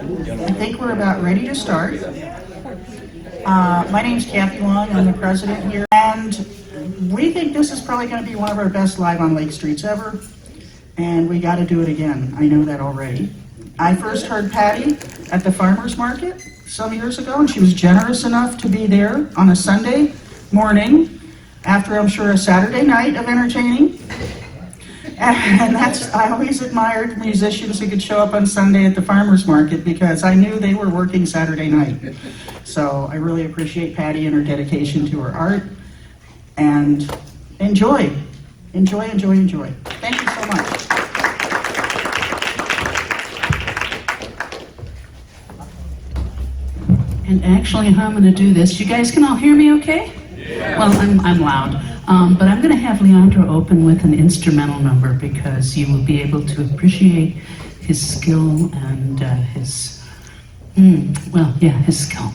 I think we're about ready to start. My name's Kathy Long, I'm the president here, and we think this is probably going to be one of our best live on Lake Streets ever, and we got to do it again. I know that already. I first heard Patti at the farmer's market some years ago, and she was generous enough to be there on a Sunday morning after, I'm sure, a Saturday night of entertaining. And I always admired musicians who could show up on Sunday at the farmer's market because I knew they were working Saturday night. So I really appreciate Patti and her dedication to her art. And enjoy. Enjoy, enjoy, enjoy. Thank you so much. And actually, how I'm going to do this, you guys can all hear me okay? Yeah. Well, I'm loud. But I'm going to have Leandro open with an instrumental number because you will be able to appreciate his skill and his skill.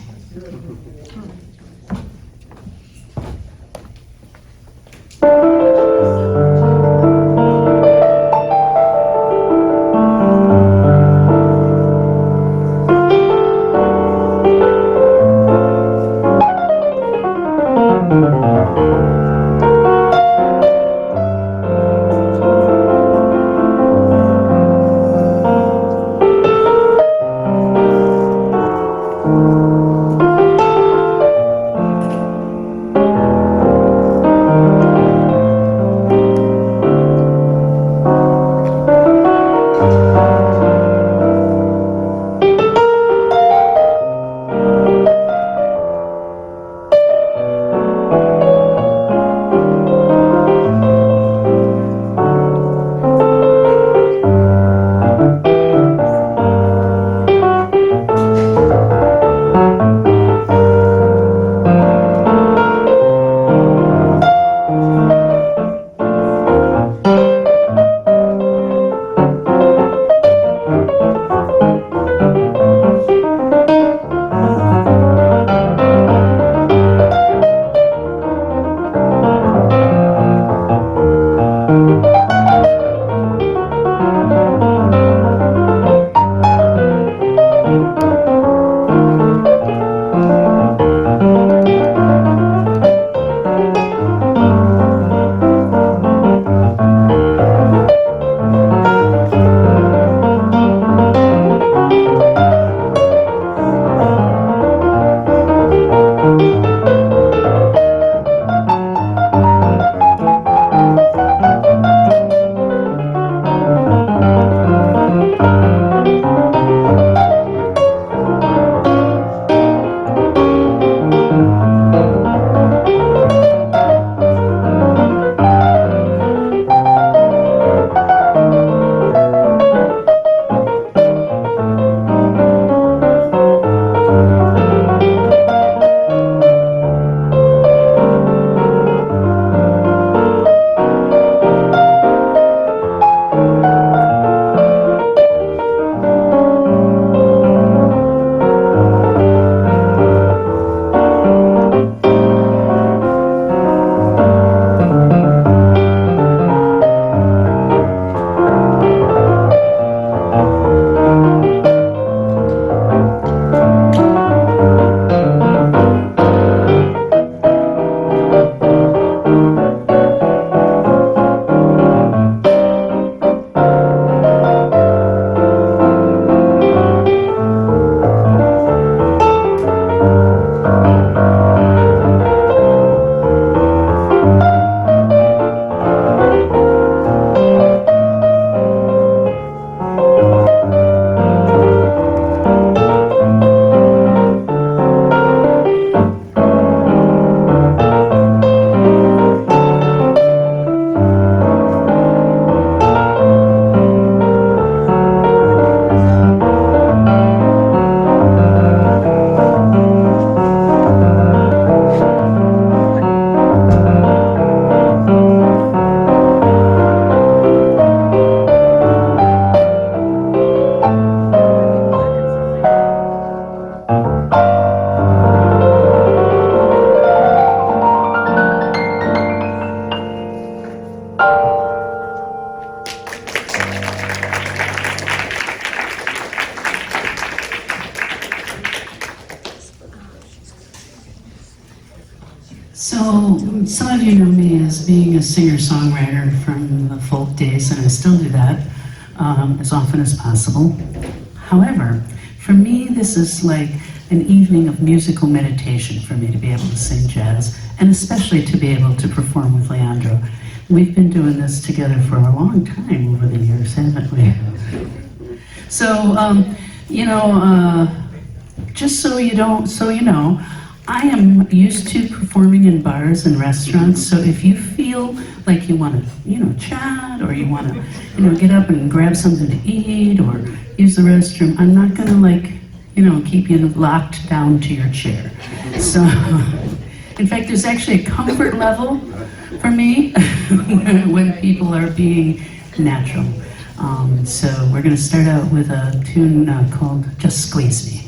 So, some of you know me as being a singer-songwriter from the folk days, and I still do that as often as possible. However, for me, this is like an evening of musical meditation for me to be able to sing jazz, and especially to be able to perform with Leandro. We've been doing this together for a long time over the years, haven't we? So, just so you know, I am used to performing in bars and restaurants, so if you feel like you want to, chat, or you want to, get up and grab something to eat, or use the restroom, I'm not going to, keep you locked down to your chair. So, in fact, there's actually a comfort level for me when people are being natural. So we're going to start out with a tune called Just Squeeze Me.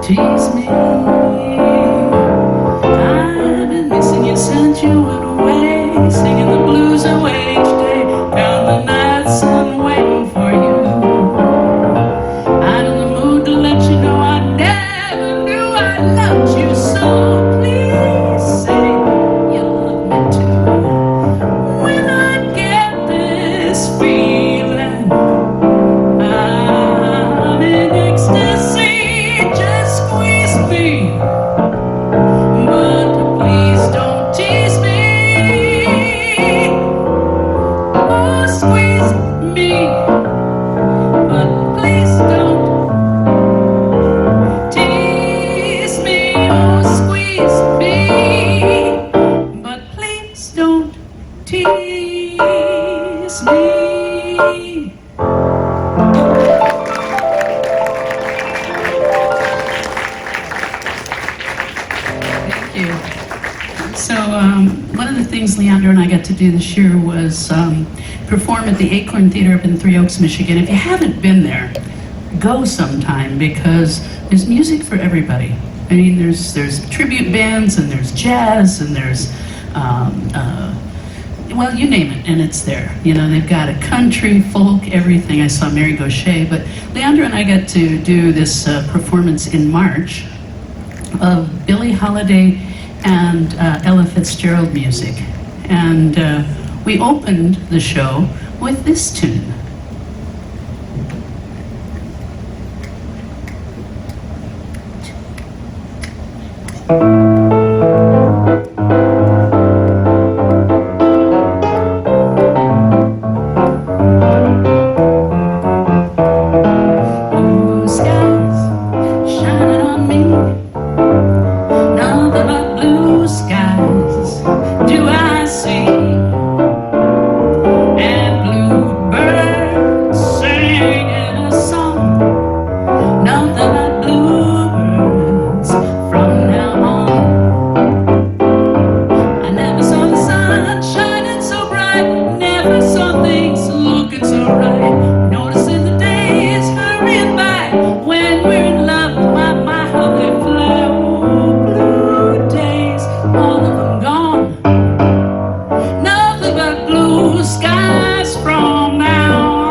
tease me. I've been missing you since you went away, singing the blues away each day, counting the nights and waiting for you. I'm in the mood to let you know I never knew I loved you so. Please say you love me too. When I get this feeling, I'm in ecstasy. Just squeeze me, but please don't tease me. Oh, squeeze me, but please don't tease me. Oh, squeeze me, but please don't tease me. Thank you. So one of the things Leandro and I got to do this year was perform at the Acorn Theater up in Three Oaks, Michigan. If you haven't been there, go sometime, because there's music for everybody. I mean, there's tribute bands, and there's jazz, and there's well, you name it, and it's there. You know, they've got a country, folk, everything. I saw Mary Gaucher, but Leandro and I got to do this performance in March of Billie Holiday and Ella Fitzgerald music. And we opened the show with this tune. Blue skies shining on me, nothing but blue skies do I see, and bluebirds singing a song, nothing but bluebirds from now on. I never saw the sun shining so bright, never saw things looking so right, noticing the days hurrying by when we're in love. My, how they fly. Oh, blue days, all of them gone, nothing but blue skies from now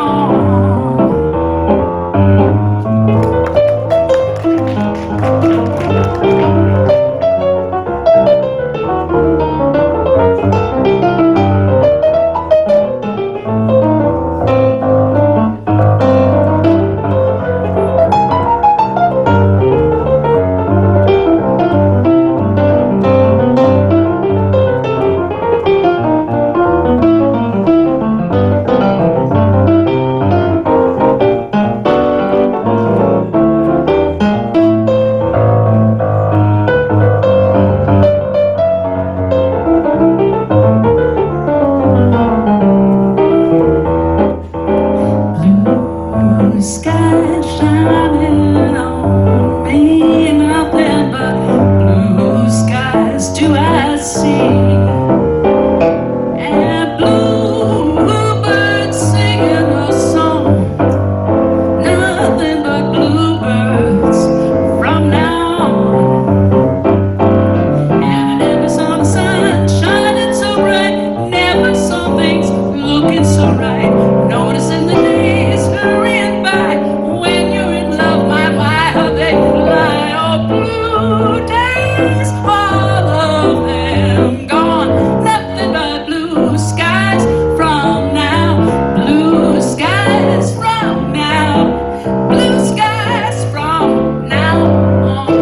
blue skies shining on me, nothing but blue skies do I see, and bluebirds singing a song, nothing but bluebirds from now on. And I never saw the sun shining so bright, never saw things looking so right, noticing the days hurrying by when you're in love. My, how they fly. Oh, blue days, all of them gone, nothing but blue skies from now, blue skies from now, blue skies from now on.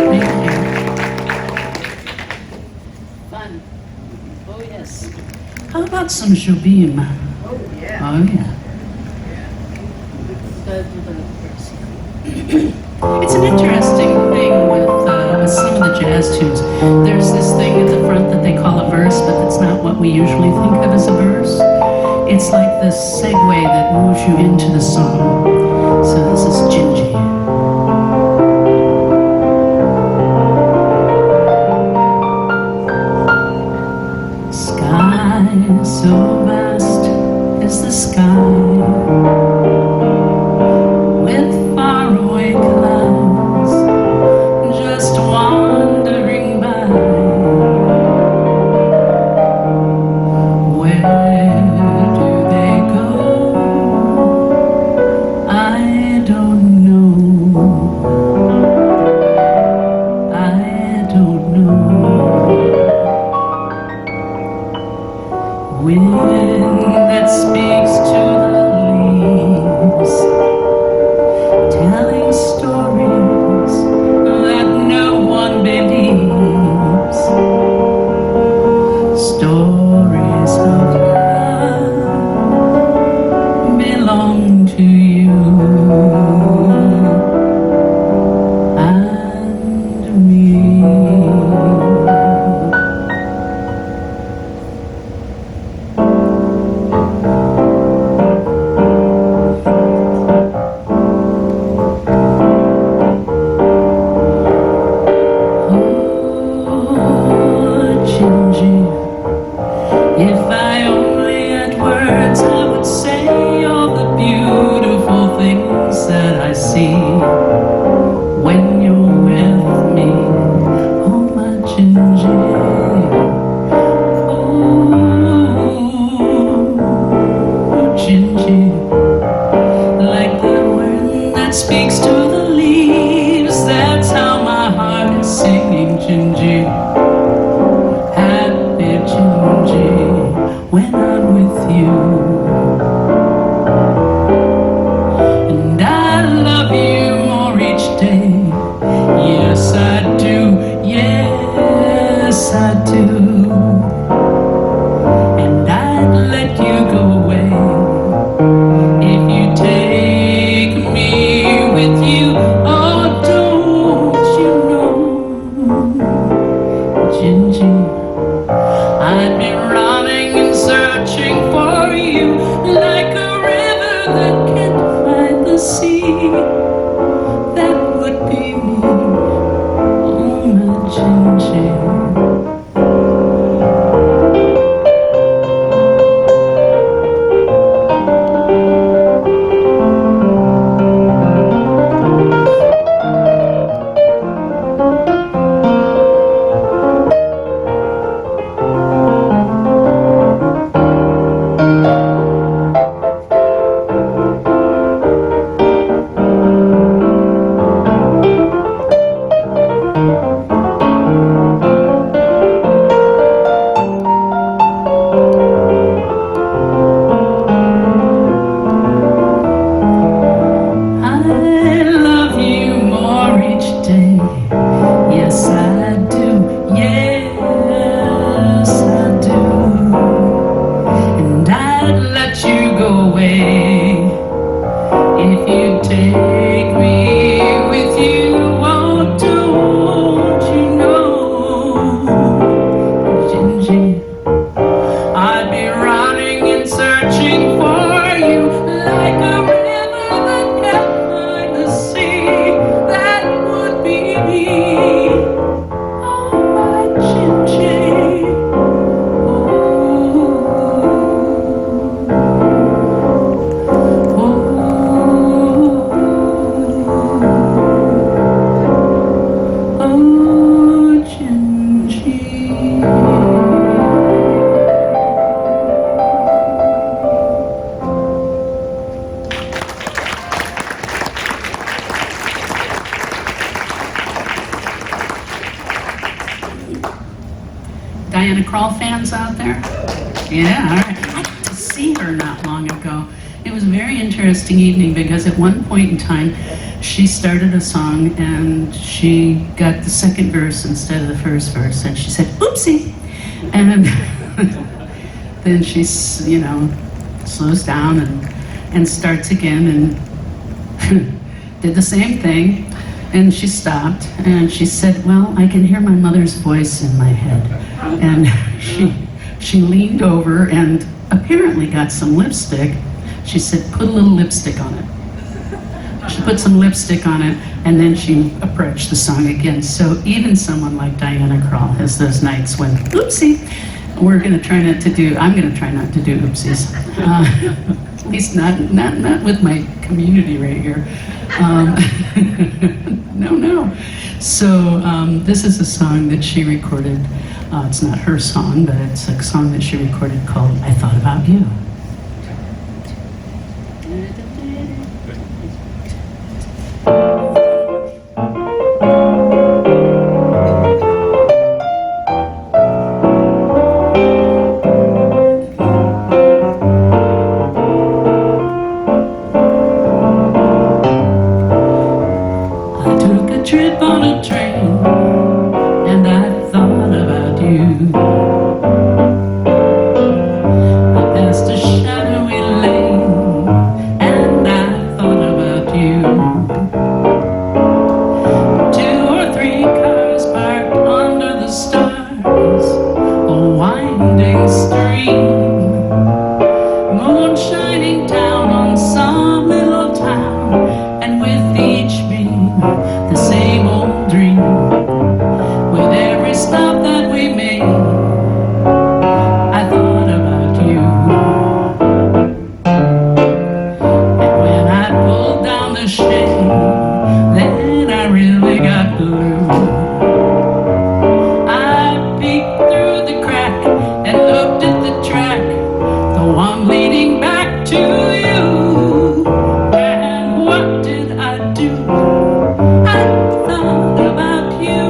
Thank you. Fun. Oh, yes. How about some Jobim? Oh, yeah. Oh, yeah. It's an interesting thing with some of the jazz tunes. There's this thing at the front that they call a verse, but that's not what we usually think of as a verse. It's like the segue that moves you into the song. So this is Gingy. Diana Krall fans out there? Yeah, all right. I got to see her not long ago. It was a very interesting evening because at one point in time, she started a song and she got the second verse instead of the first verse, and she said, "Oopsie," and then she, slows down and starts again and did the same thing. And she stopped and she said, "Well, I can hear my mother's voice in my head." And she leaned over and apparently got some lipstick. She said, "Put a little lipstick on it." She put some lipstick on it, and then she approached the song again. So even someone like Diana Krall has those nights when, oopsie, I'm going to try not to do oopsies. At least not with my community right here. No. So this is a song that she recorded. It's not her song, but it's a song that she recorded called "I Thought About You." Trip on a train, and I thought about you. I passed a shadowy lane, and I thought about you. 2 or 3 cars parked under the stars, a winding stream, moon shining down on some little town, and with each beam the same old dream. With every stop that we made, I thought about you. And when I pulled down the shade, then I really got blue. I peeked through the crack and looked at the track, the one leading back to you. And what did I do? I thought about you.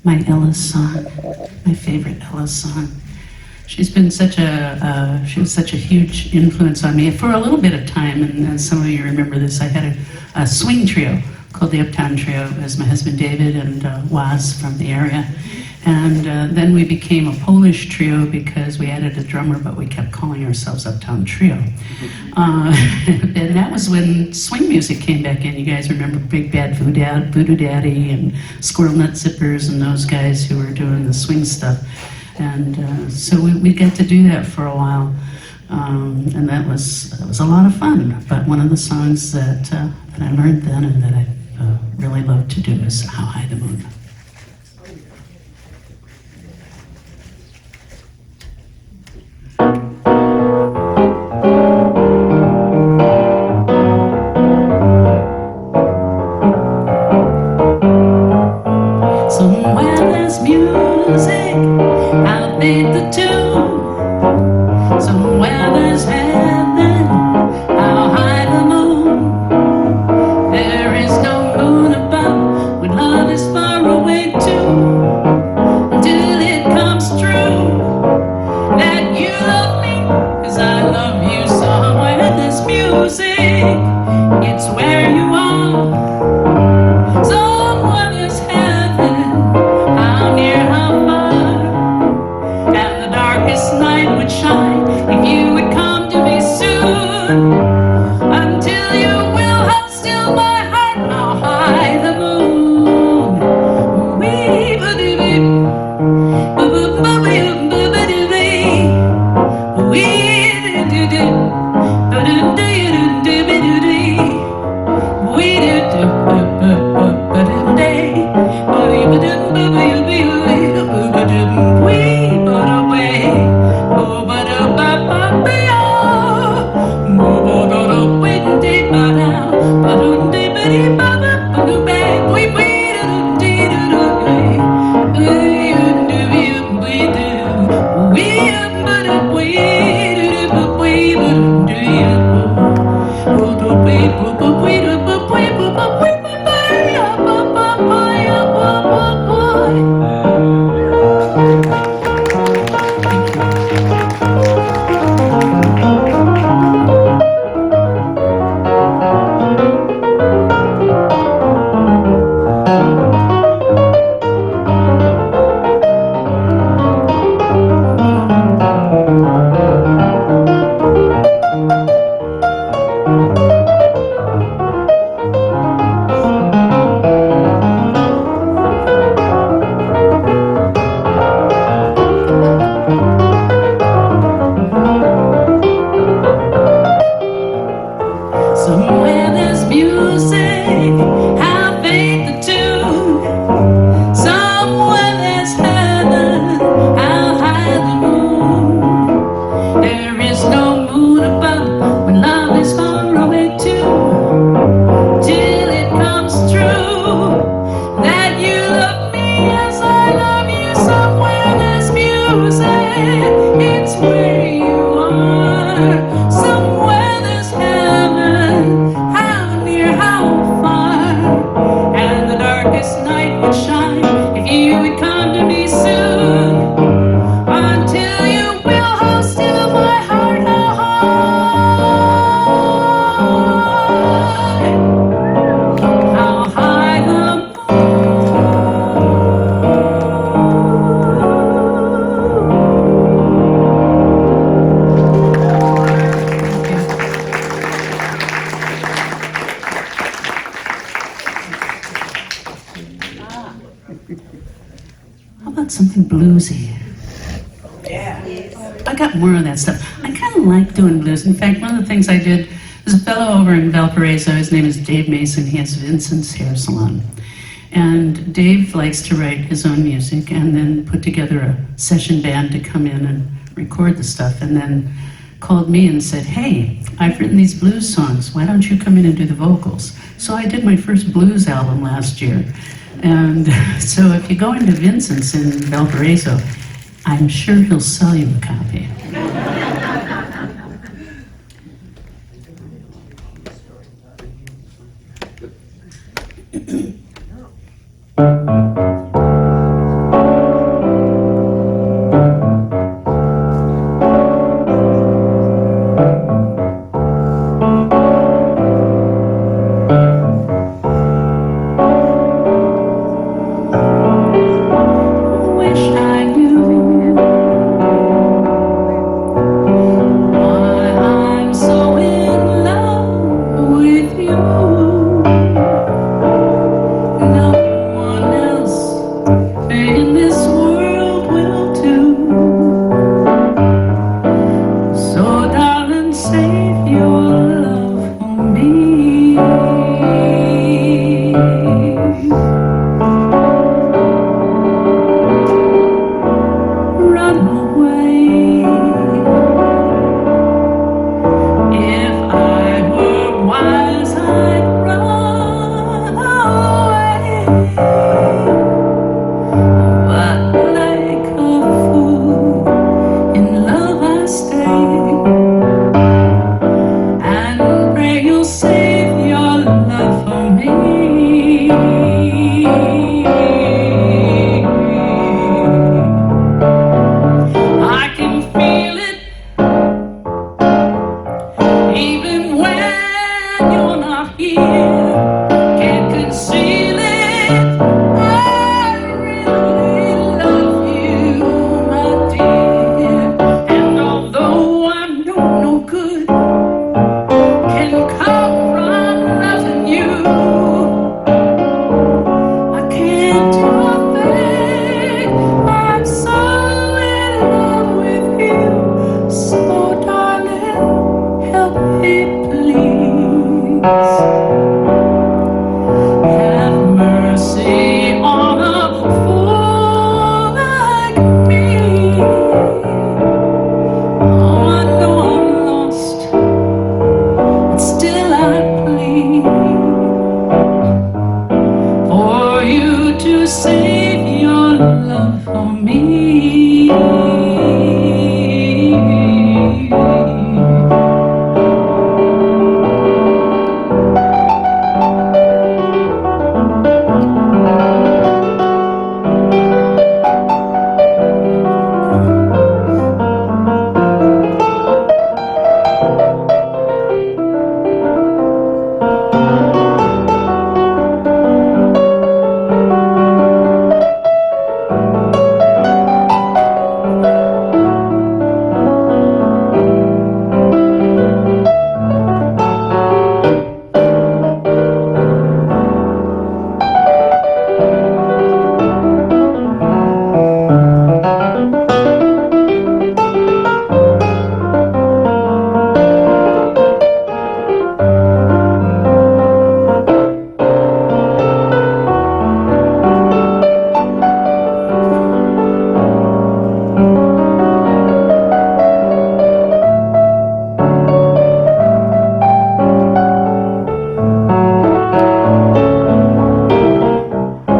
my Ella's song, my favorite Ella's song. She's been she was such a huge influence on me for a little bit of time, and some of you remember this. I had a swing trio called the Uptown Trio. It was my husband David and Waz from the area. And then we became a Polish trio because we added a drummer, but we kept calling ourselves Uptown Trio. And that was when swing music came back in. You guys remember Big Bad Voodoo Daddy and Squirrel Nut Zippers and those guys who were doing the swing stuff. And so we got to do that for a while. And that was a lot of fun. But one of the songs that I learned then and that I really love to do is How High the Moon. Somewhere there's music, I'll beat the tune. Somewhere there's heaven, how high the moon. There is no moon above when love is far away too. Until it comes true that you love me, 'cause I love you. Somewhere there's music, it's where you are. Somewhere there's heaven, how near, how far. And the darkest night would shine if you would come to me soon. Until you will hold still my heart, how high the moon. Wee ba doo bee, ba ba ba bee, ba ba doo bee, wee doo doo doo, ba doo doo doo doo ba doo dee, wee doo doo ba ba ba ba doo day, ba dee ba doo ba ba bee wee ba ba doo wee ba doo way, ba ba doo ba ba bee oh, ba ba doo doo wee dee ba down, ba doo dee ba dee ba ba ba doo bay, wee wee doo dee doo doo wee, wee doo wee wee doo wee ba doo wee doo ba wee ba doo you. Somewhere there's music, how faint the tune. Somewhere there's heaven, how high the moon. There is no moon above when love is far away too. Till it comes true that you love me as I love you. Somewhere there's music, it's where you are. Somewhere there's heaven, how near, how far. And the darkest night would shine if you would come to me soon. Until you will hold still my heart, how high the How about something bluesy? I got more of that stuff. I kind of like doing blues. In fact, one of the things I did, there's a fellow over in Valparaiso, his name is Dave Mason, he has Vincent's Hair Salon. And Dave likes to write his own music and then put together a session band to come in and record the stuff, and then called me and said, hey, I've written these blues songs, why don't you come in and do the vocals? So I did my first blues album last year. And so if you go into Vincent's in Valparaiso, I'm sure he'll sell you a copy. but like a fool in love I stay, and pray you'll save your love for me. I can feel it even when you're not here. Can't conceal it. I really love you, my dear. And although I'm no good, can come from loving you, I can't do a thing. I'm so in love with you. So darling, help me please. Have mercy on a fool like me. Oh, I know I'm lost, but still I plead for you to save your love for me.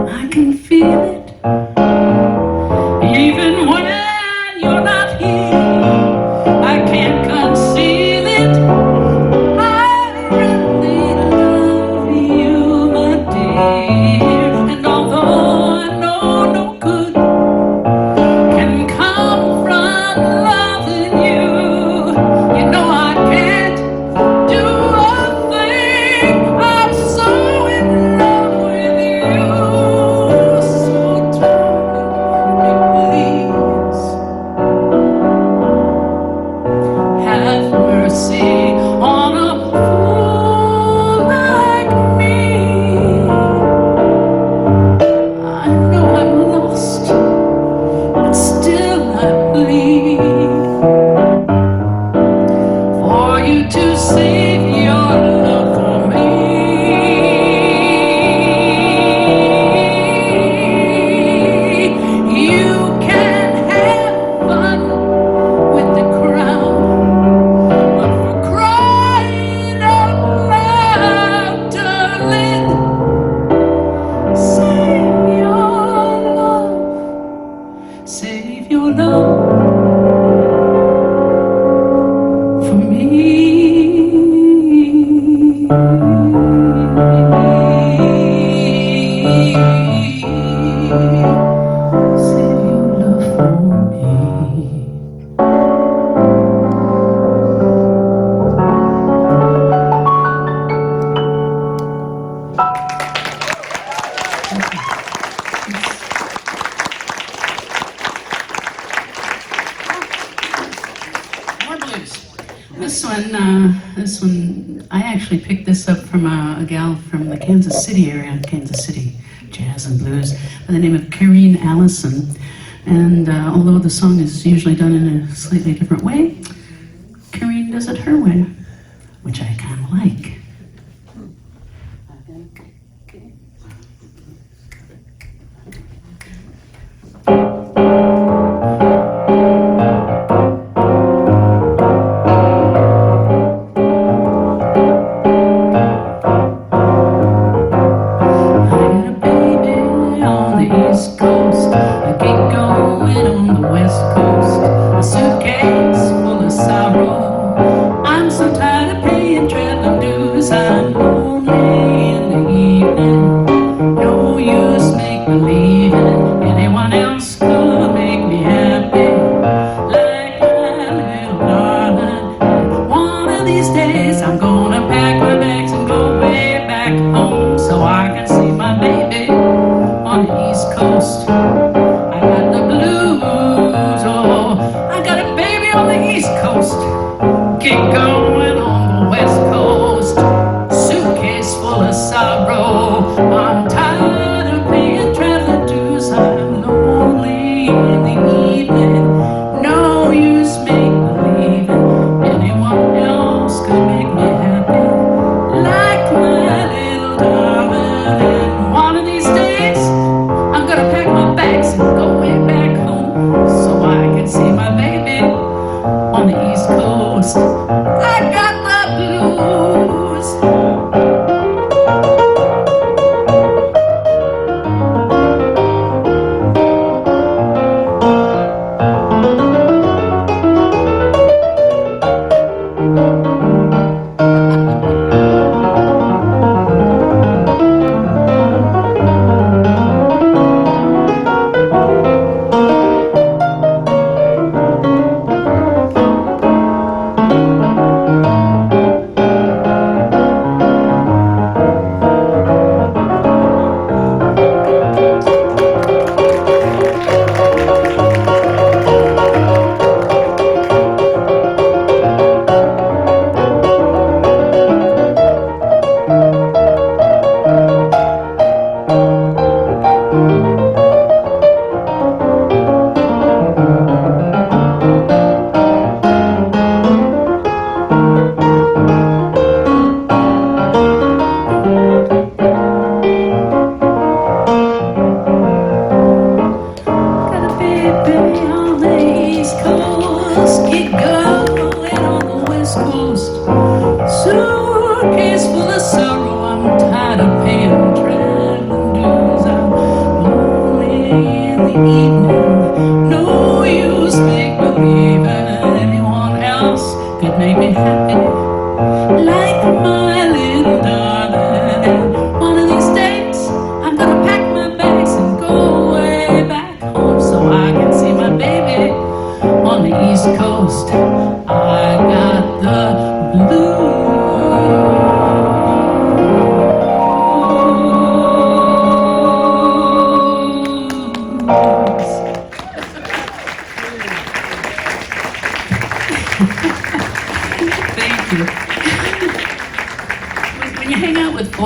I can feel it even when you're not here. I can't conceal it. I really love you, my dear. And although I know no good can come from loving you, you know I can't do a thing. I'm so in love with you. So darling, please have mercy on a fool like me. I know I'm lost, but still I plead for you to save your love for me. You can have fun with the crowd, but for crying out loud, darling, save your love for me. Save your love for me. More blues. This one, I actually picked this up from a gal from the Kansas City area, Kansas City jazz and blues, by the name of Kareen Allison. And although the song is usually done in a slightly different way, Kareen does it her way, which I kind of like. I got a baby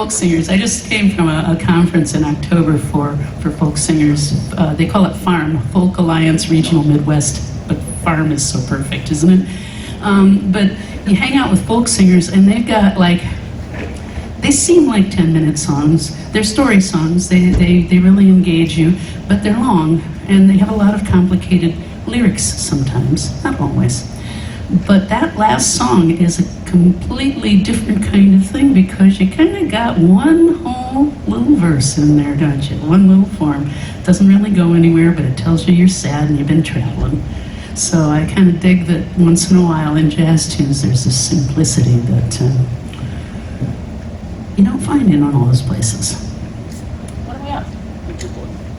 folk singers. I just came from a conference in October for folk singers. They call it FARM, Folk Alliance Regional Midwest, but FARM is so perfect, isn't it? But you hang out with folk singers, and they've got they seem like 10-minute songs. They're story songs. They really engage you, but they're long, and they have a lot of complicated lyrics sometimes, not always. But that last song is a completely different kind of thing because you kind of got one whole little verse in there, don't you? One little form. It doesn't really go anywhere, but it tells you you're sad and you've been traveling. So I kind of dig that once in a while in jazz tunes there's this simplicity that you don't find in all those places. What do we have?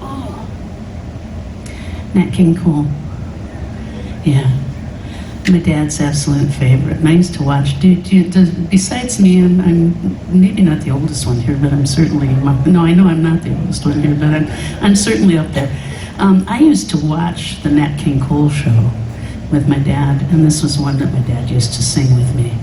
Oh. Nat King Cole. Yeah. My dad's absolute favorite. And I used to watch, besides me, I'm maybe not the oldest one here, but I'm certainly, no, I know I'm not the oldest one here, but I'm certainly up there. I used to watch the Nat King Cole show with my dad, and this was one that my dad used to sing with me.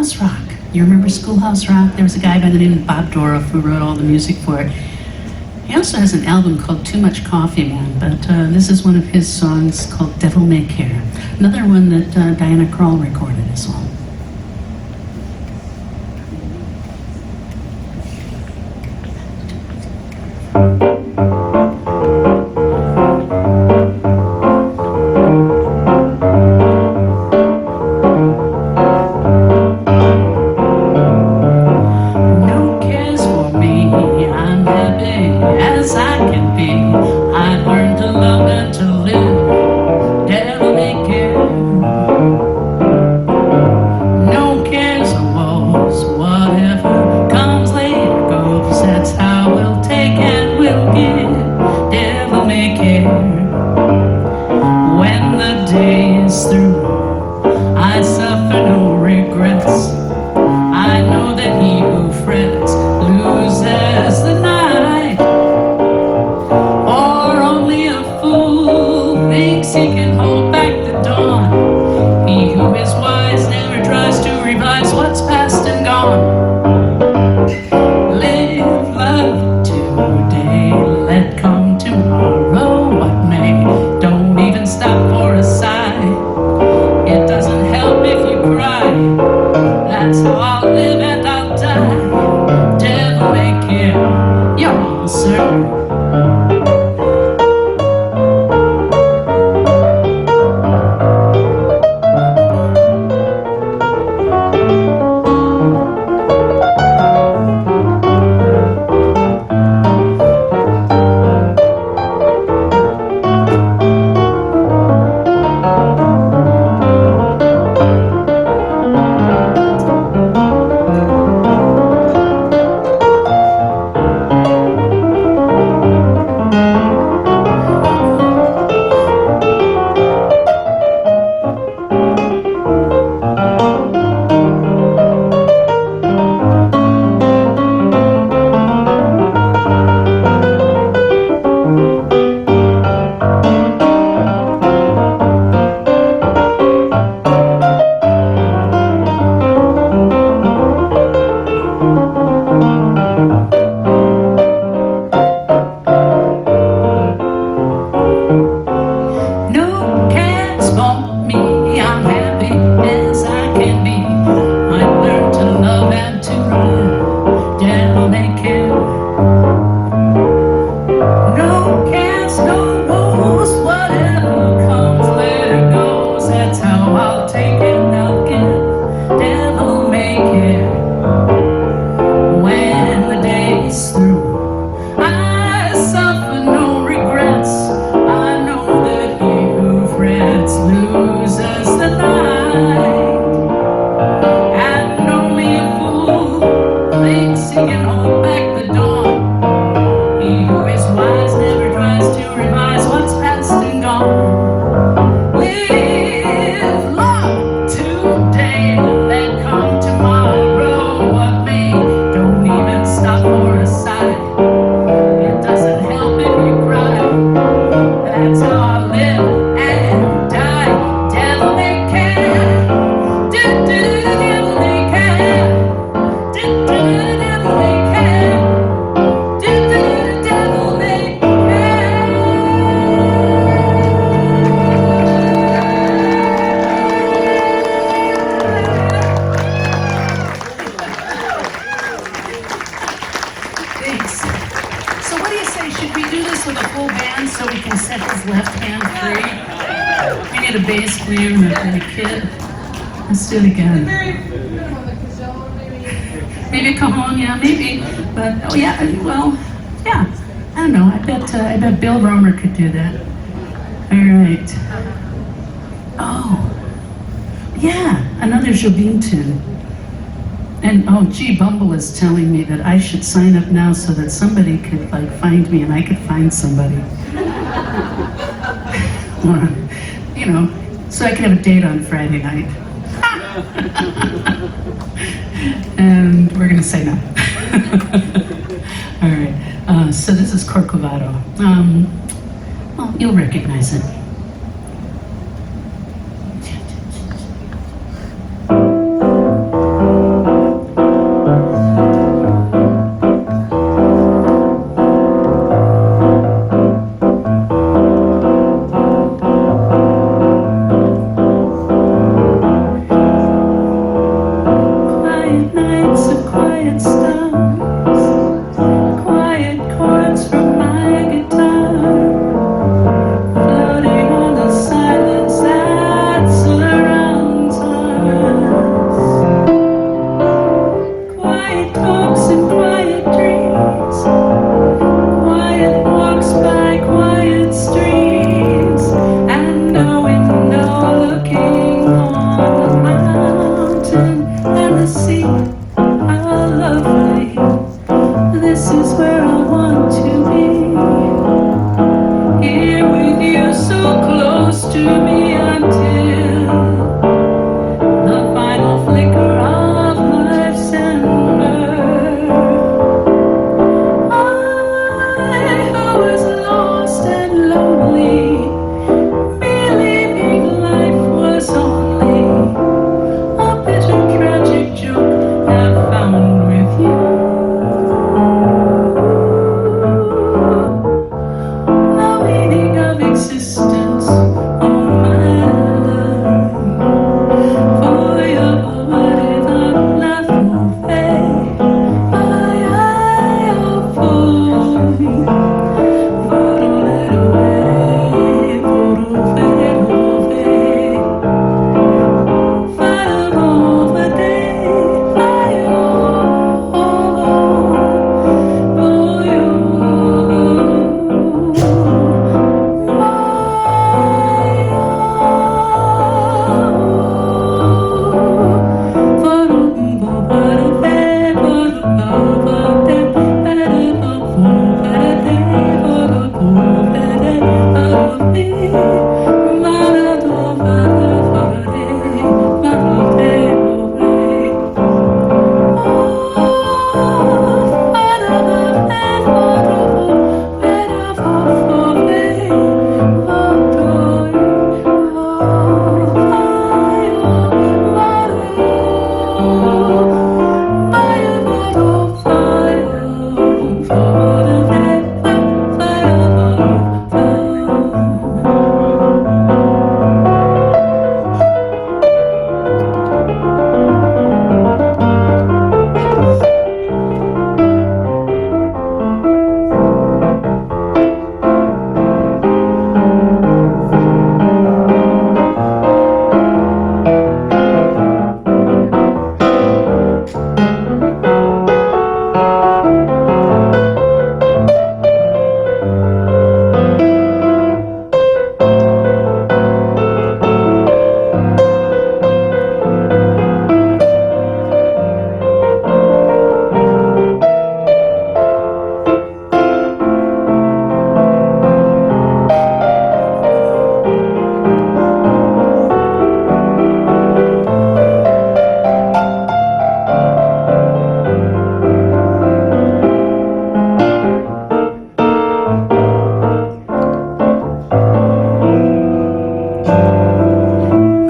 Schoolhouse Rock. You remember Schoolhouse Rock? There was a guy by the name of Bob Dorough who wrote all the music for it. He also has an album called Too Much Coffee Man, but this is one of his songs called Devil May Care. Another one that Diana Krall recorded as well. Let's do it again. Maybe a cajon, yeah, maybe. But oh yeah, well, yeah. I don't know. I bet Bill Romer could do that. All right. Oh, yeah, another Jobim tune. And oh, gee, Bumble is telling me that I should sign up now so that somebody could like find me and I could find somebody. Or, you know, so I could have a date on Friday night. And we're gonna say no. All right. So this is Corcovado. Well, you'll recognize it. close to me until the final flicker of life's ember. I who was lost and lonely, believing life was only a bitter tragic joke, have found with you the meaning of existence, oh my love. For your body that love will fade. I hope for a little way, for a little way. Fire over day, fire for you.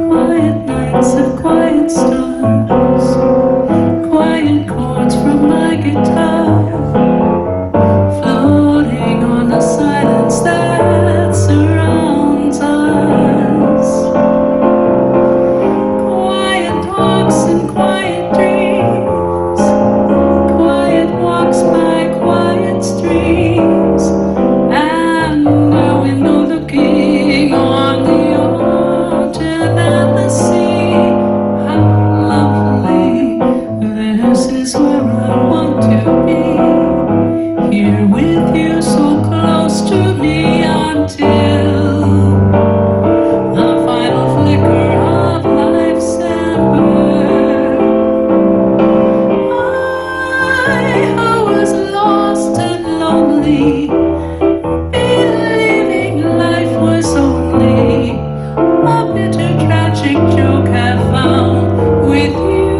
Quiet nights of quiet stars, quiet chords from my guitar, floating on the silence that surrounds us. Quiet talks and quiet dreams, quiet walks by quiet streams, and a window looking on the ocean and the sea. How lovely, this is where I want to be, here with you so close to me until the final flicker of life's ember. I who was lost and lonely, believing life was only a bitter tragic joke, have found with you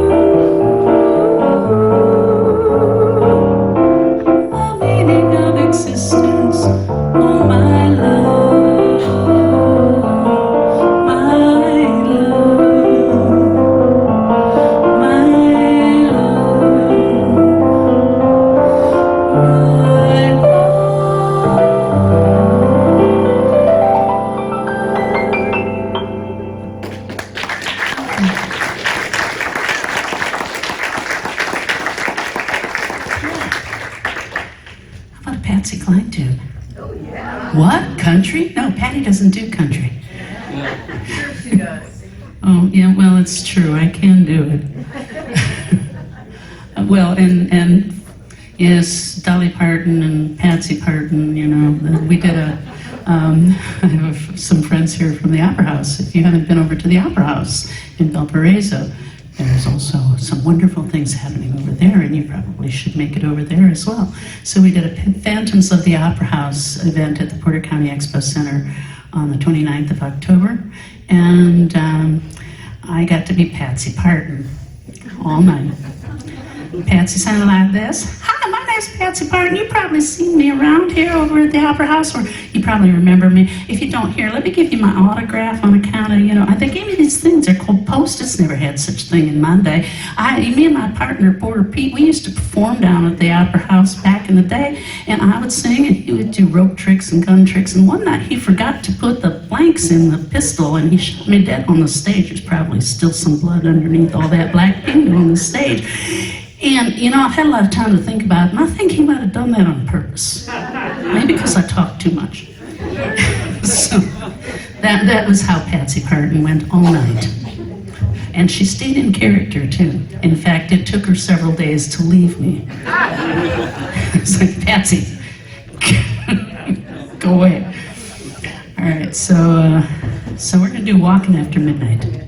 the meaning of existence, oh my love, my love, my How about a Patsy Cline tune? What? Country? No, Patti doesn't do country. Oh, yeah, well, it's true. I can do it. Well, and yes, Dolly Parton and Patsy Parton, you know, we did I have some friends here from the Opera House. If you haven't been over to the Opera House in Valparaiso, there's also some wonderful things happening over there, and you probably should make it over there as well. So we did a Phantoms of the Opera House event at the Porter County Expo Center on the 29th of October, and I got to be Patsy Parton all night. Patsy sounded like this. Hi, my name's Patsy Parton. You probably seen me around here over at the Opera House, or you probably remember me. If you don't, here, let me give you my autograph on account of, they gave me these things. They're called Post-its. Never had such thing in my day. Me and my partner, Porter Pete, we used to perform down at the Opera House back in the day, and I would sing, and he would do rope tricks and gun tricks, and one night he forgot to put the blanks in the pistol, and he shot me dead on the stage. There's probably still some blood underneath all that black paint on the stage. And, I've had a lot of time to think about it, and I think he might have done that on purpose. Maybe because I talked too much. So that was how Patsy Parton went all night. And she stayed in character, too. In fact, it took her several days to leave me. It's like, Patsy, go away. All right, so we're going to do Walking After Midnight.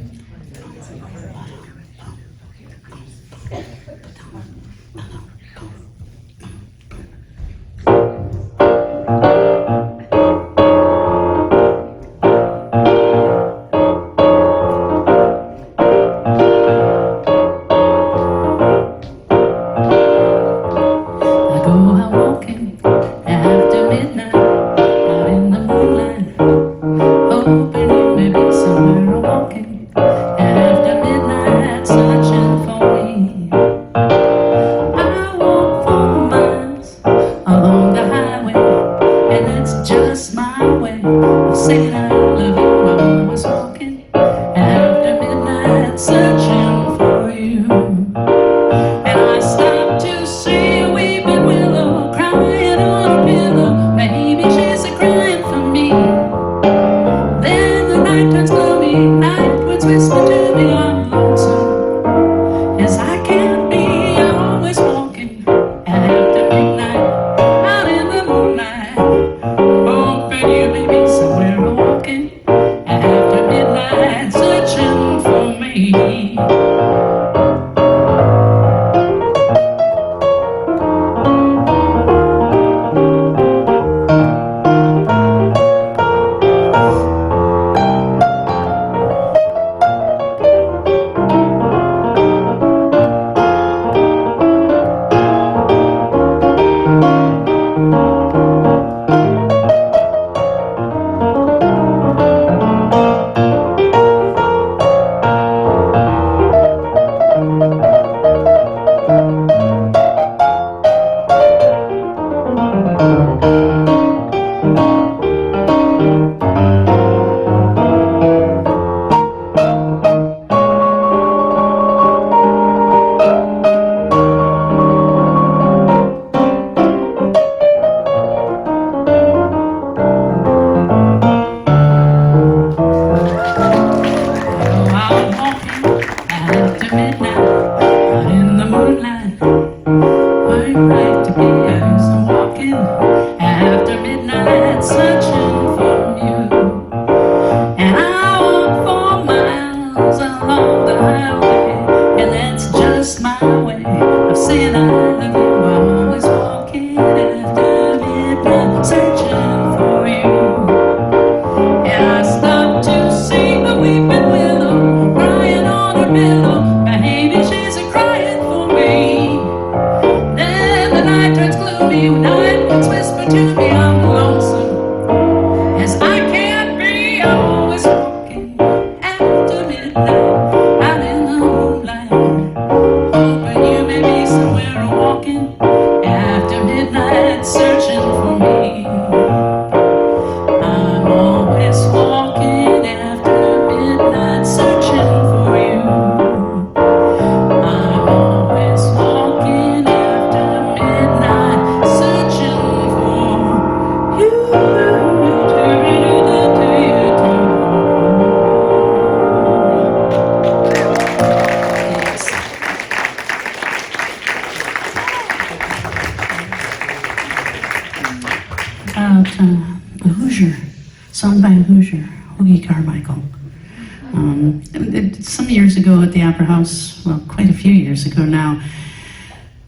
Some years ago at the Opera House, well, quite a few years ago now,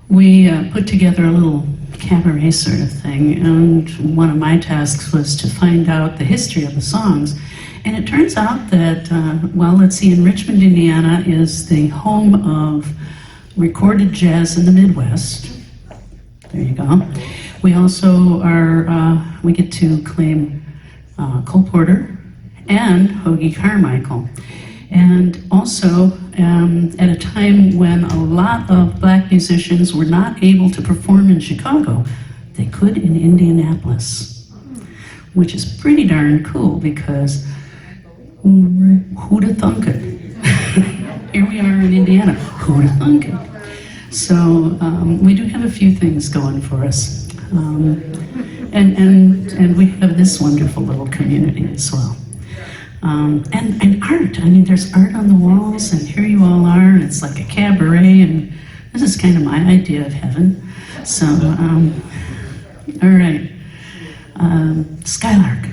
we put together a little cabaret sort of thing, and one of my tasks was to find out the history of the songs. And it turns out that, well, let's see, in Richmond, Indiana is the home of recorded jazz in the Midwest. There you go. We also we get to claim Cole Porter and Hoagie Carmichael. And also, at a time when a lot of black musicians were not able to perform in Chicago, they could in Indianapolis, which is pretty darn cool because who'd have thunk it? Here we are in Indiana, who'd have thunk it? So we do have a few things going for us. And we have this wonderful little community as well. And art, I mean, there's art on the walls, and here you all are, and it's like a cabaret, and this is kind of my idea of heaven. So, all right, Skylark.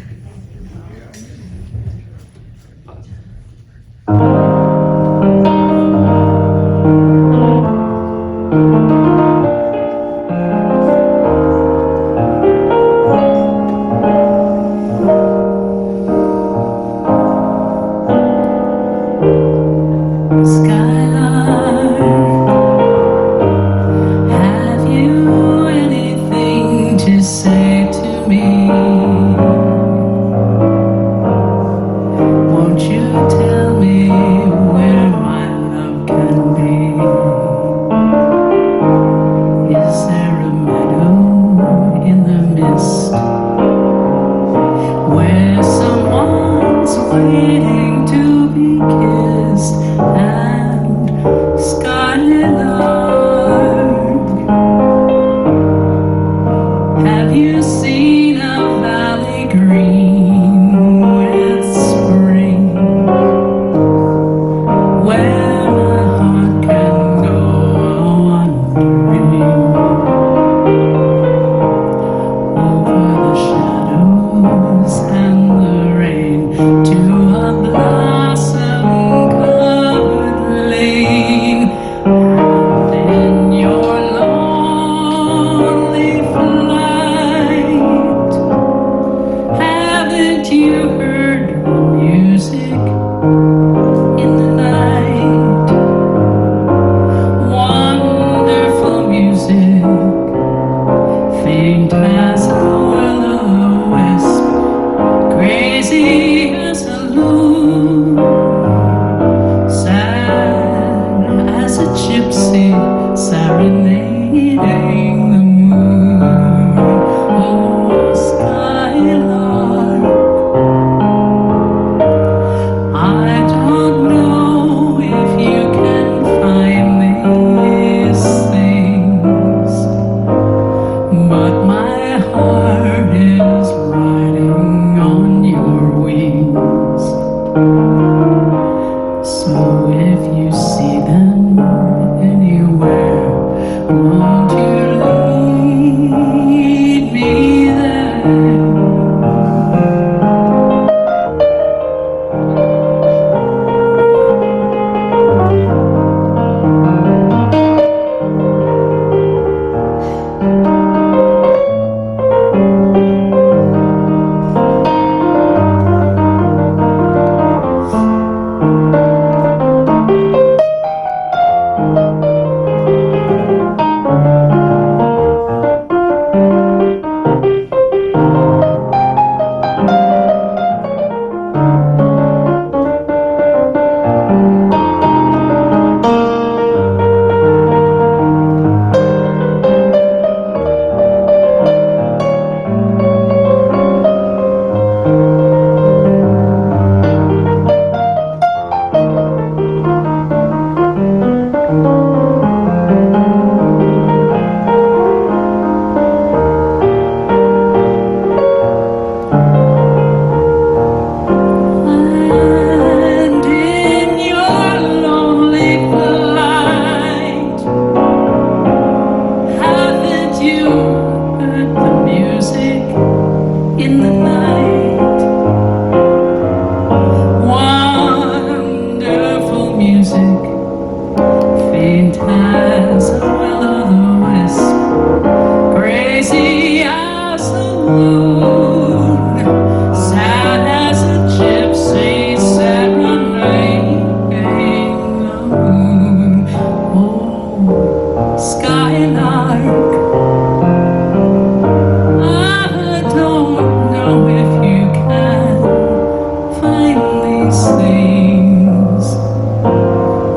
find these things,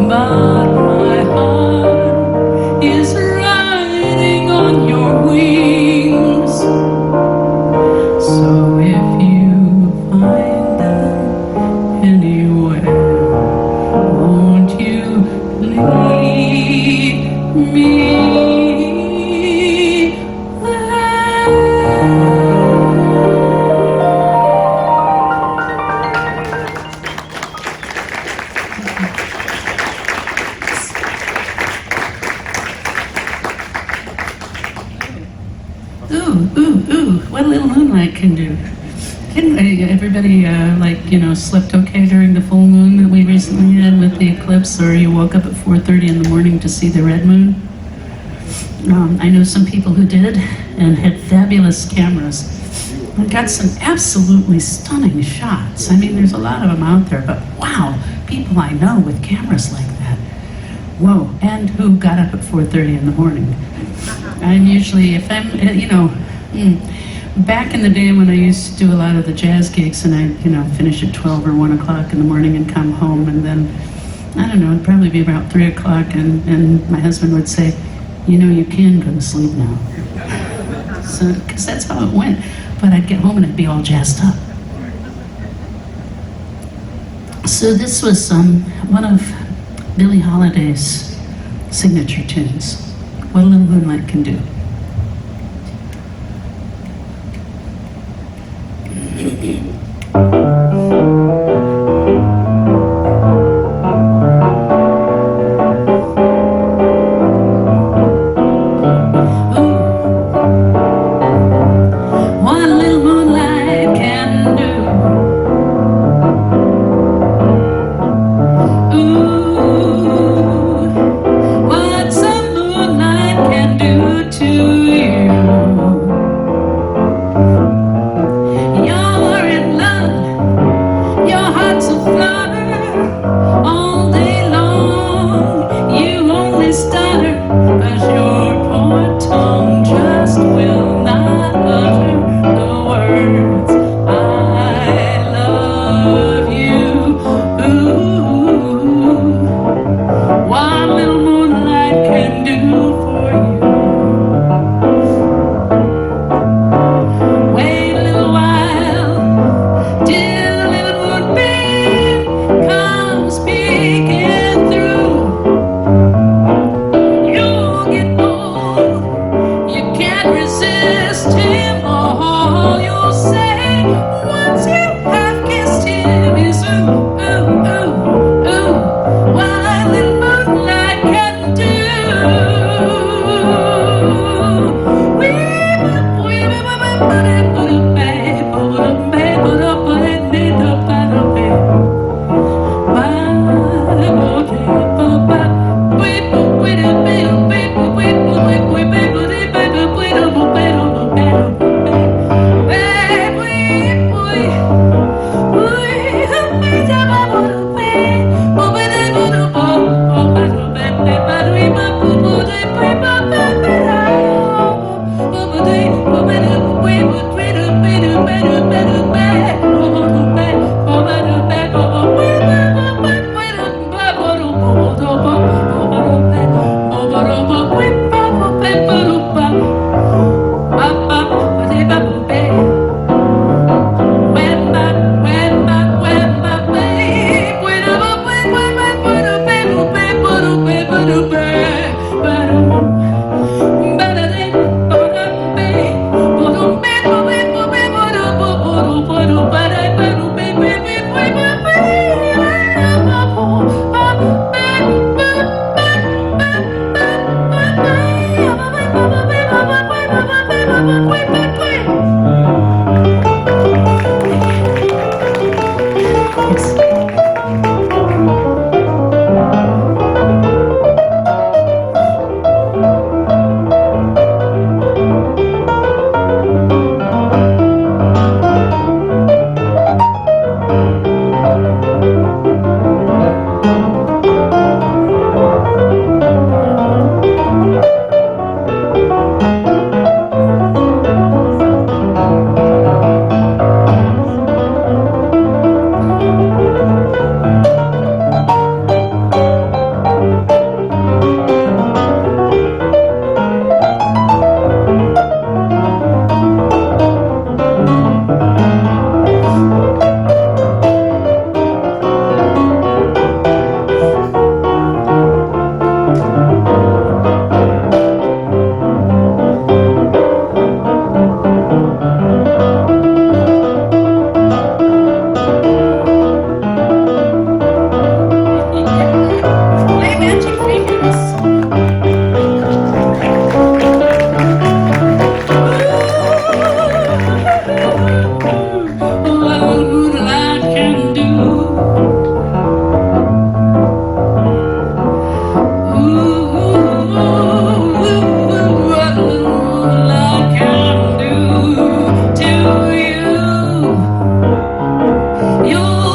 but my heart is riding on your wings. So if you find them anywhere, won't you lead me there? Ooh, ooh, ooh, what a little moonlight can do. Everybody, slept okay during the full moon that we recently had with the eclipse, or you woke up at 4:30 in the morning to see the red moon? I know some people who did and had fabulous cameras. I got some absolutely stunning shots. I mean, there's a lot of them out there, but wow, people I know with cameras like that. Whoa, and who got up at 4:30 in the morning. I'm usually, if I'm, back in the day when I used to do a lot of the jazz gigs and I'd, finish at 12 or 1 o'clock in the morning and come home, and then, I don't know, it'd probably be about 3 o'clock, and my husband would say, you can go to sleep now. So, because that's how it went. But I'd get home and I'd be all jazzed up. So this was one of Billie Holiday's signature tunes, What a Little Moonlight Can Do. What a little moonlight can do. Ooh, what some moonlight can do to you. You're in love, your heart's aflutter all day long. You only stutter 'cause your poor tongue just will not utter the words I love you. Ooh, what little moonlight can do for you. Wait a little while till the little moonbeam comes peeking through. You'll get bold, you can't resist him. All you'll say once you have kissed him is ooh, ooh, ooh, ooh, what little moonlight can do. We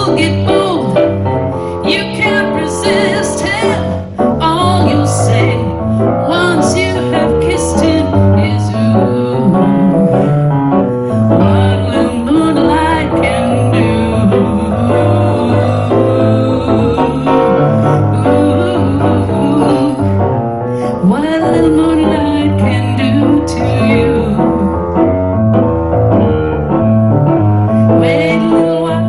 you'll get bold. You can't resist him. All you'll say once you have kissed him is ooh. What little moonlight can do. Ooh. What little moonlight can do to you. Wait a little while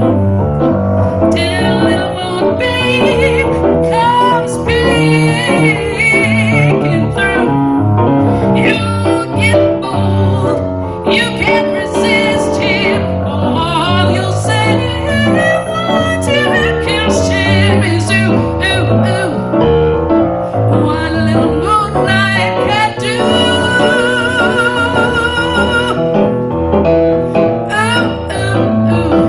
till little moon babe comes peeking through. You get bold, you can't resist him. All you'll say once you have kissed him is ooh, ooh, ooh. What little moonlight can do. Ooh, ooh, ooh.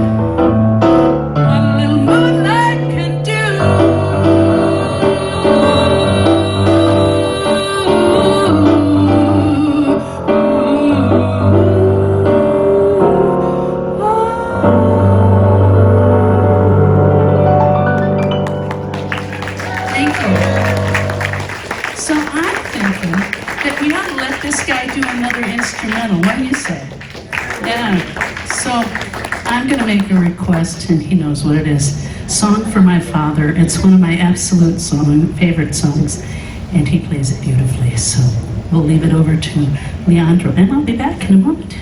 What little moonlight can do. Thank you. So I'm thinking that we ought to let this guy do another instrumental. What do you say? Yeah. So I'm going to make a request, and he knows what it is. Song for My Father. It's one of my absolute favorite songs, and he plays it beautifully. So we'll leave it over to Leandro, and I'll be back in a moment.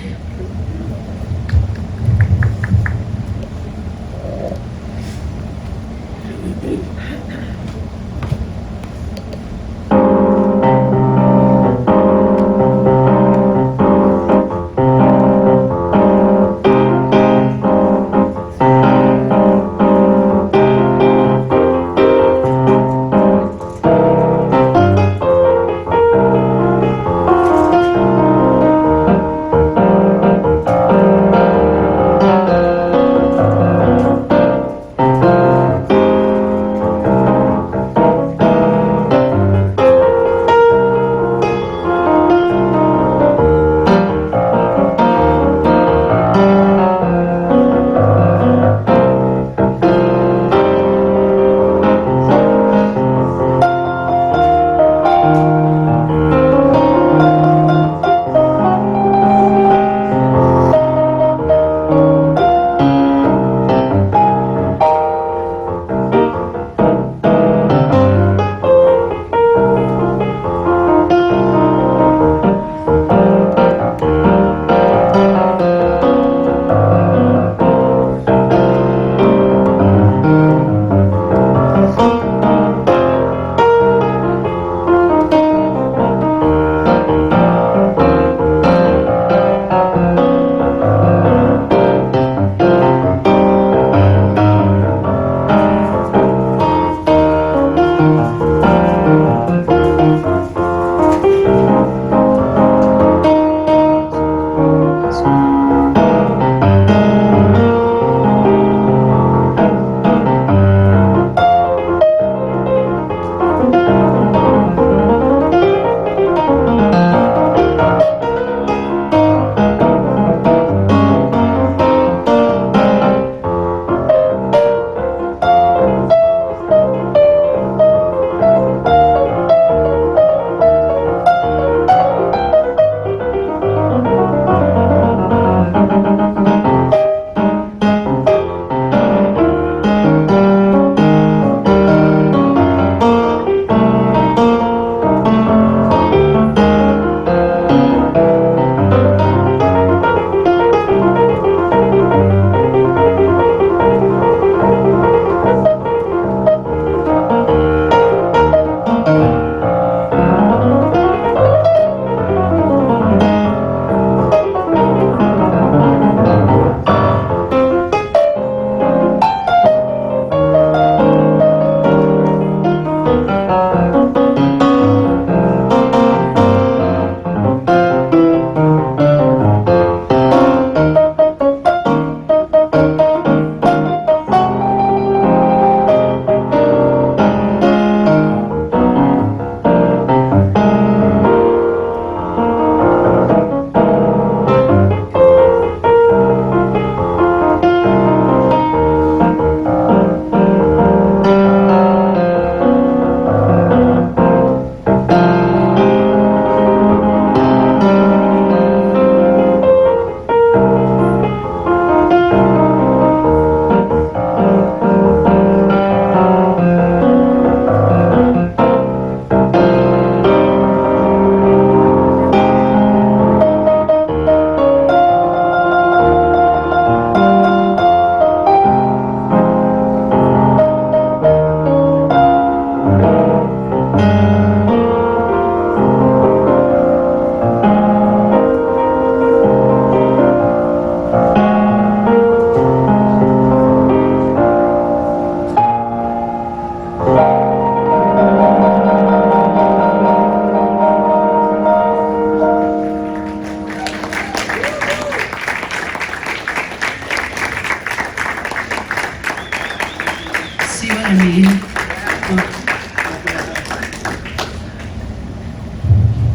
I mean,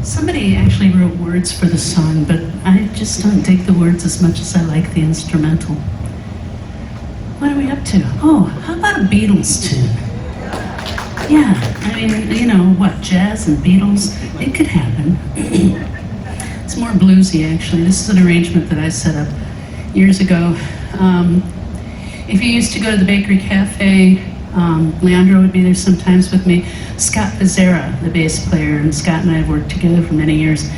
somebody actually wrote words for the song, but I just don't dig the words as much as I like the instrumental. What are we up to? Oh, how about a Beatles tune? Yeah, I mean, you know, what, jazz and Beatles? It could happen. It's more bluesy, actually. This is an arrangement that I set up years ago. If you used to go to the Bakery Cafe, Leandro would be there sometimes with me. Scott Pizzera, the bass player, and Scott and I have worked together for many years.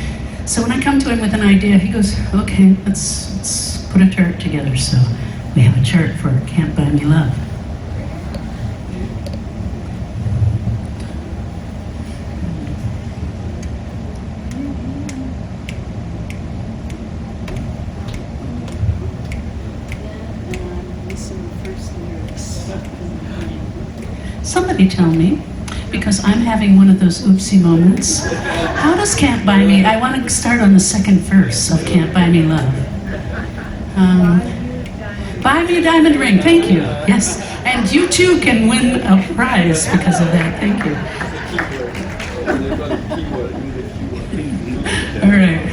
So when I come to him with an idea, he goes, okay, let's put a chart together. So we have a chart for Can't Buy Me Love. Somebody tell me, because I'm having one of those oopsie moments. How does Can't Buy Me? I want to start on the second verse of Can't Buy Me Love. Buy me a diamond ring, thank you. Yes, and you too can win a prize because of that, thank you. All right.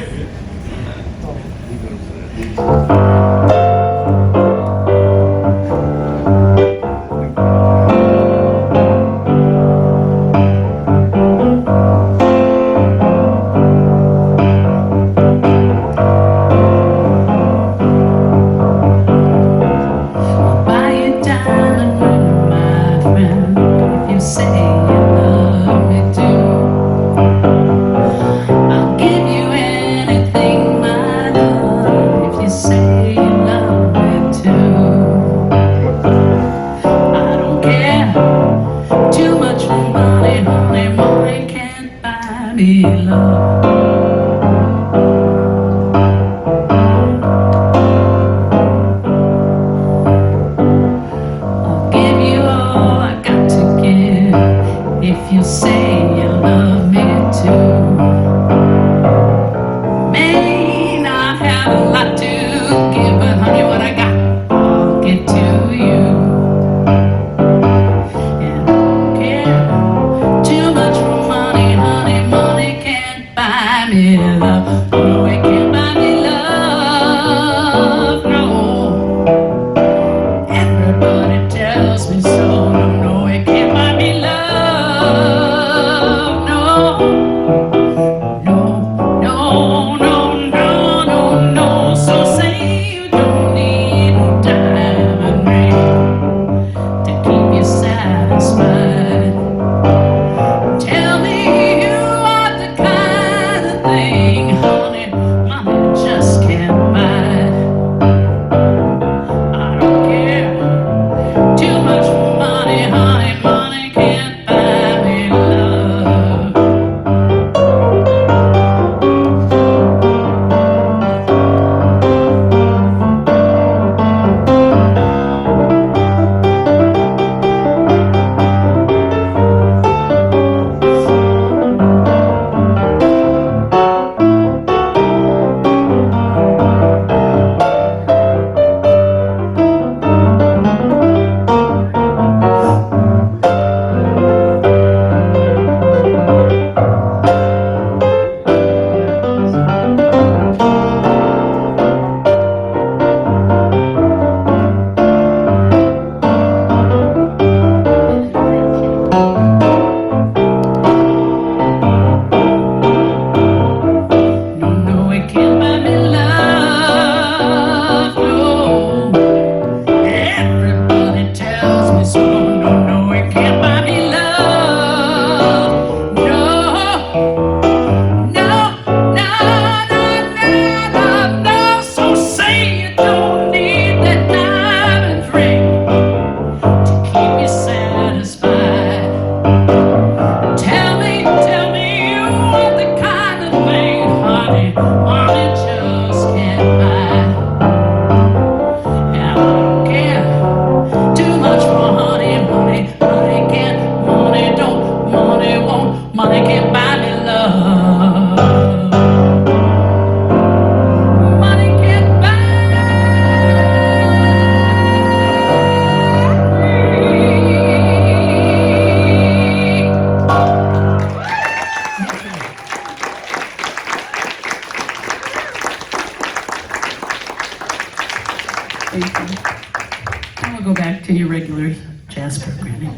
jazz programming.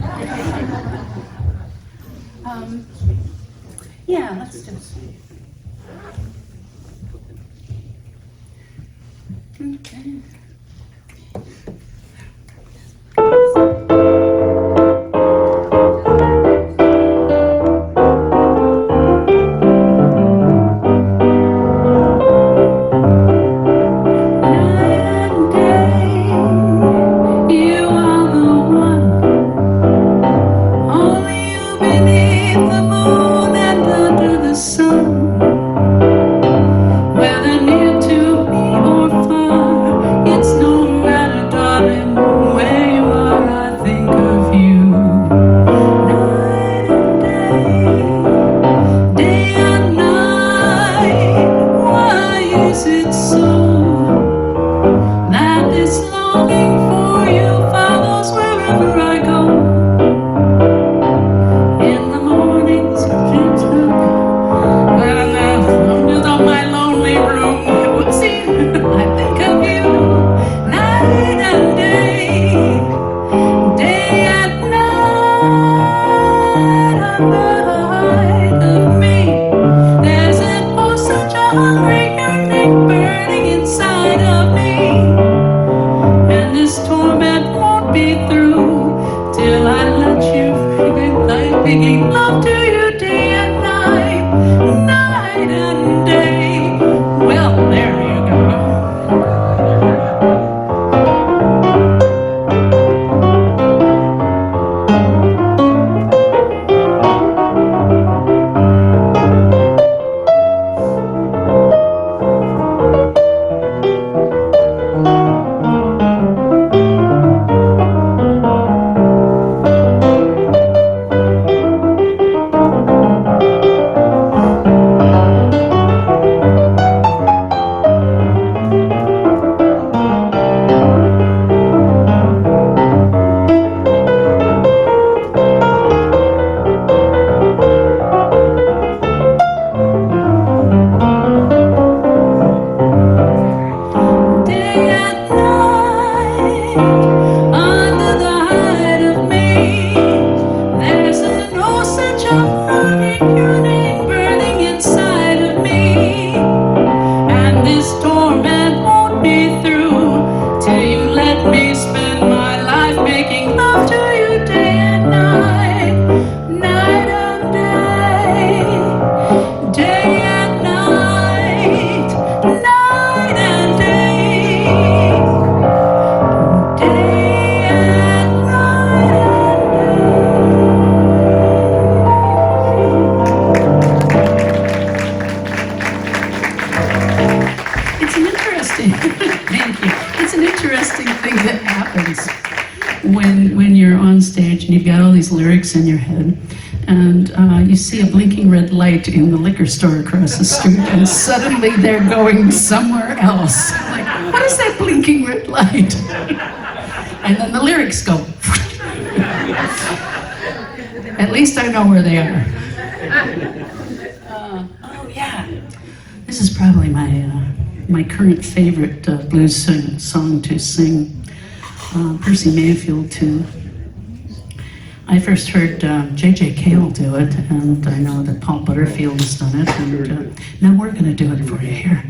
Yeah, let's do this. Okay. Lyrics in your head, and you see a blinking red light in the liquor store across the street, and suddenly they're going somewhere else. Like, what is that blinking red light? And then the lyrics go. At least I know where they are. Oh yeah, this is probably my current favorite blues song to sing. Percy Mayfield tune. I first heard J.J. Cale do it, and I know that Paul Butterfield has done it, and now we're going to do it for you here.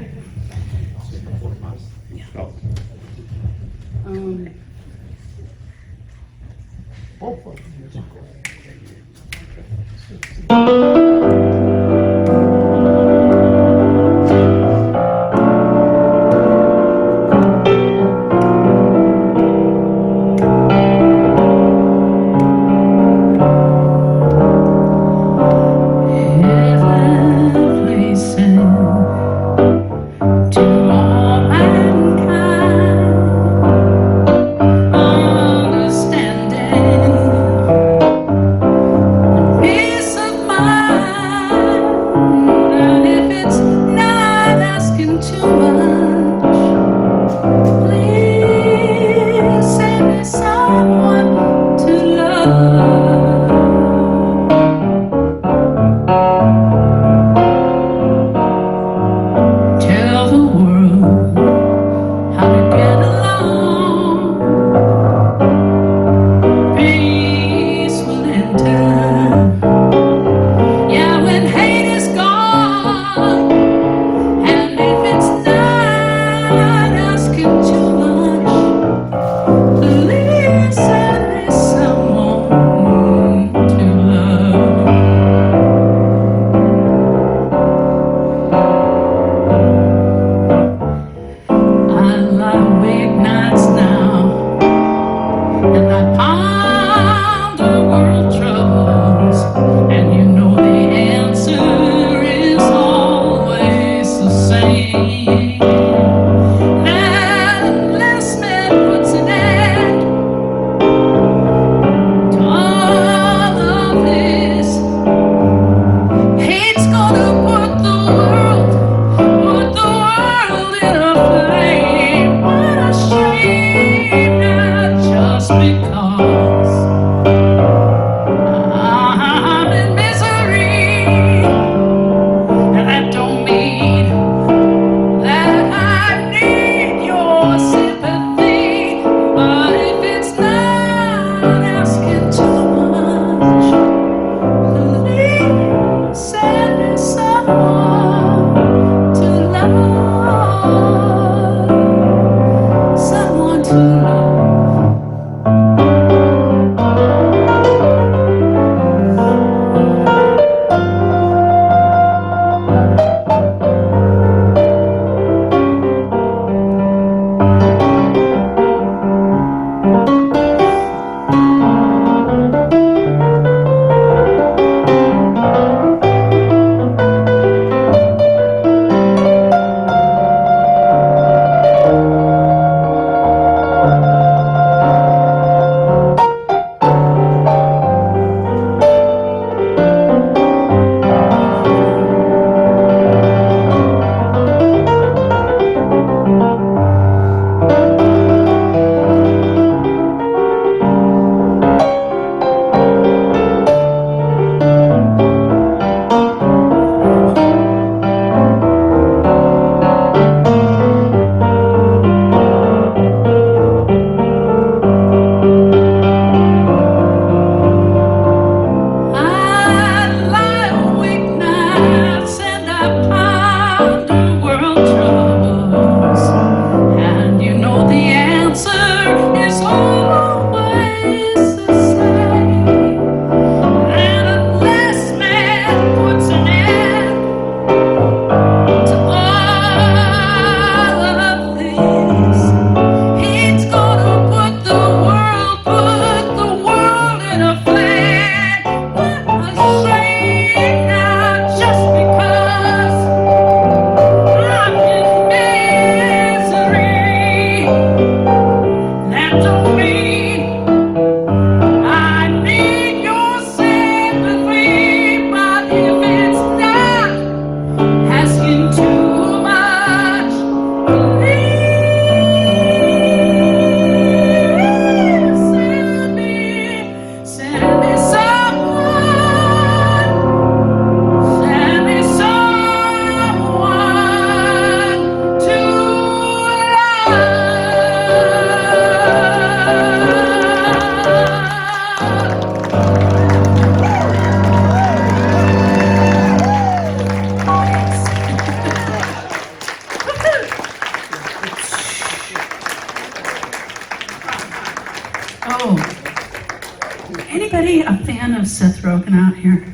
Anybody a fan of Seth Rogen out here?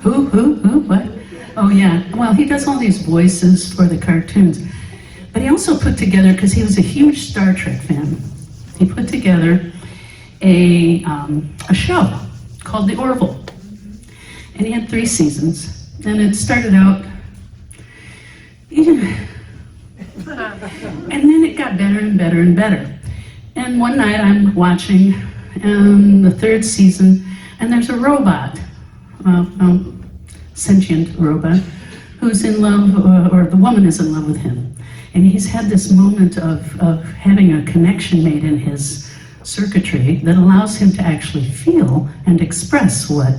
Who, what? Oh yeah, well he does all these voices for the cartoons. But he also put together, because he was a huge Star Trek fan, he put together a show called The Orville. And he had 3 seasons. And it started out, and then it got better and better and better. And one night I'm watching the 3rd season, and there's a robot, sentient robot, who's in love, or the woman is in love with him. And he's had this moment of having a connection made in his circuitry that allows him to actually feel and express what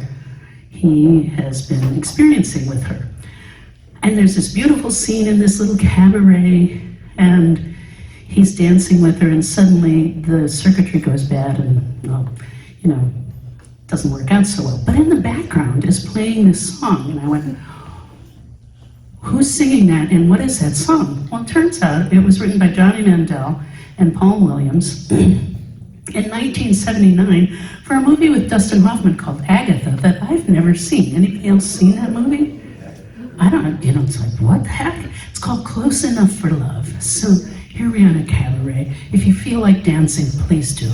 he has been experiencing with her. And there's this beautiful scene in this little cabaret, and he's dancing with her, and suddenly the circuitry goes bad and, well, you know, doesn't work out so well. But in the background is playing this song, and I went, who's singing that, and what is that song? Well, it turns out it was written by Johnny Mandel and Paul Williams in 1979 for a movie with Dustin Hoffman called Agatha that I've never seen. Anybody else seen that movie? I don't, you know, it's like, what the heck? It's called Close Enough for Love. So here we are in a cabaret. If you feel like dancing, please do.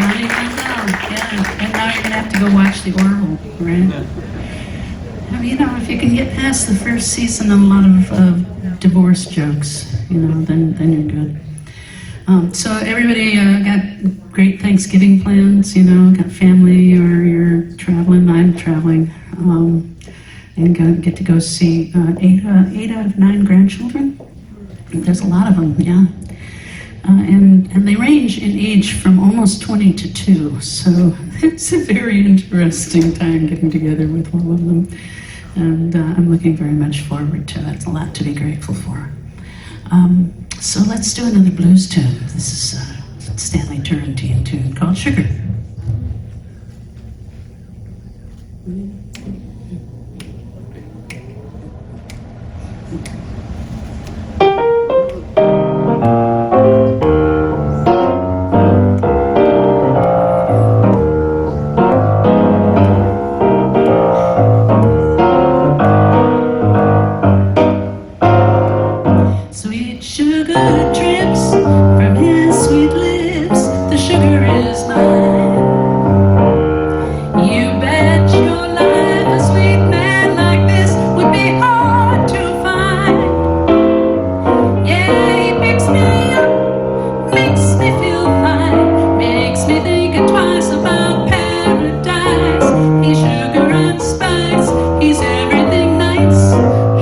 Ronnie Randall, yeah. And now you're gonna have to go watch the Orville, right? You know, if you can get past the first season and a lot of divorce jokes, you know, then you're good. So everybody got great Thanksgiving plans, you know, got family or you're traveling, I'm traveling, and get to go see 8 out of 9 grandchildren. There's a lot of them, yeah. And they range in age from almost 20 to 2, so it's a very interesting time getting together with all of them. And I'm looking very much forward to it. It's a lot to be grateful for. So let's do another blues tune. This is a Stanley Turrentine tune called Sugar. Sweet sugar drips from his sweet lips. The sugar is mine. You bet your life a sweet man like this would be hard to find. Yeah, he picks me up, makes me feel fine, makes me think twice about paradise. He's sugar and spice, he's everything nice.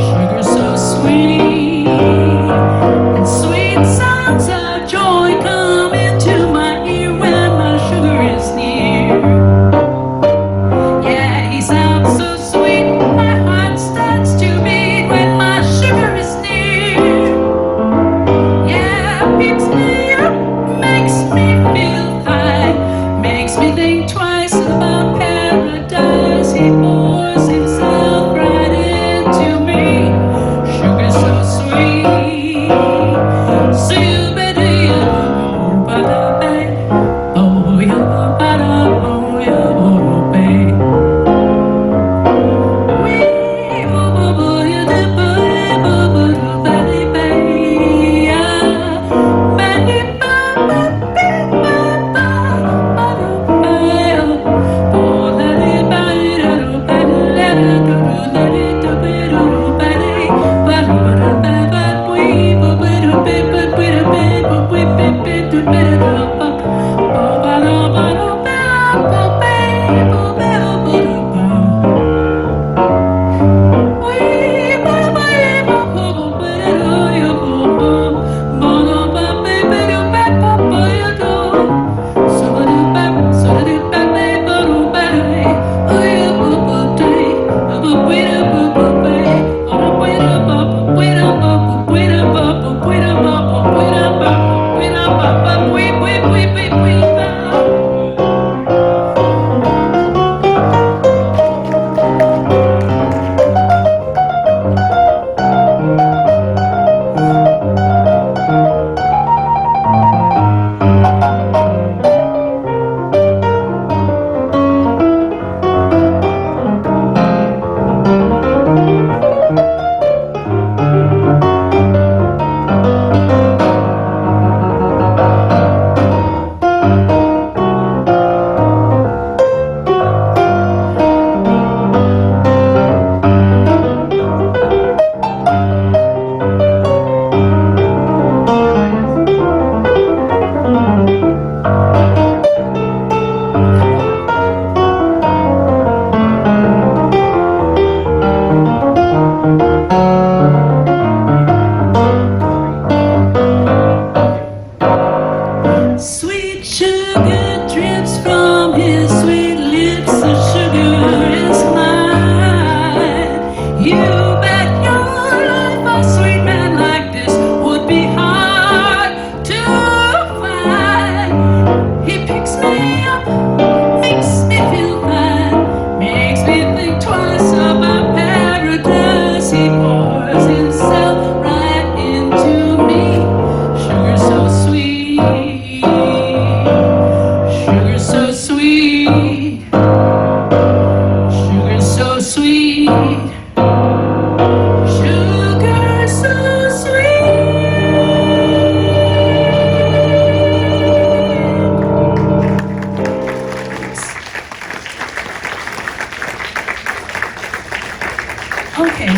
Sugar so sweet, and sweet sounds of joy come into my ear when my sugar is near. Yeah, he sounds so sweet, my heart starts to beat when my sugar is near. Yeah, picks me up, makes me feel fine, makes me think twice about paradise. He pours himself right into me. Sugar so sweet. So you better you bada bang. Oh you bada oh you oh bang. We oh boo you do boo boo bada bang. Yeah. Bang ba ba ba ba ba ba ba.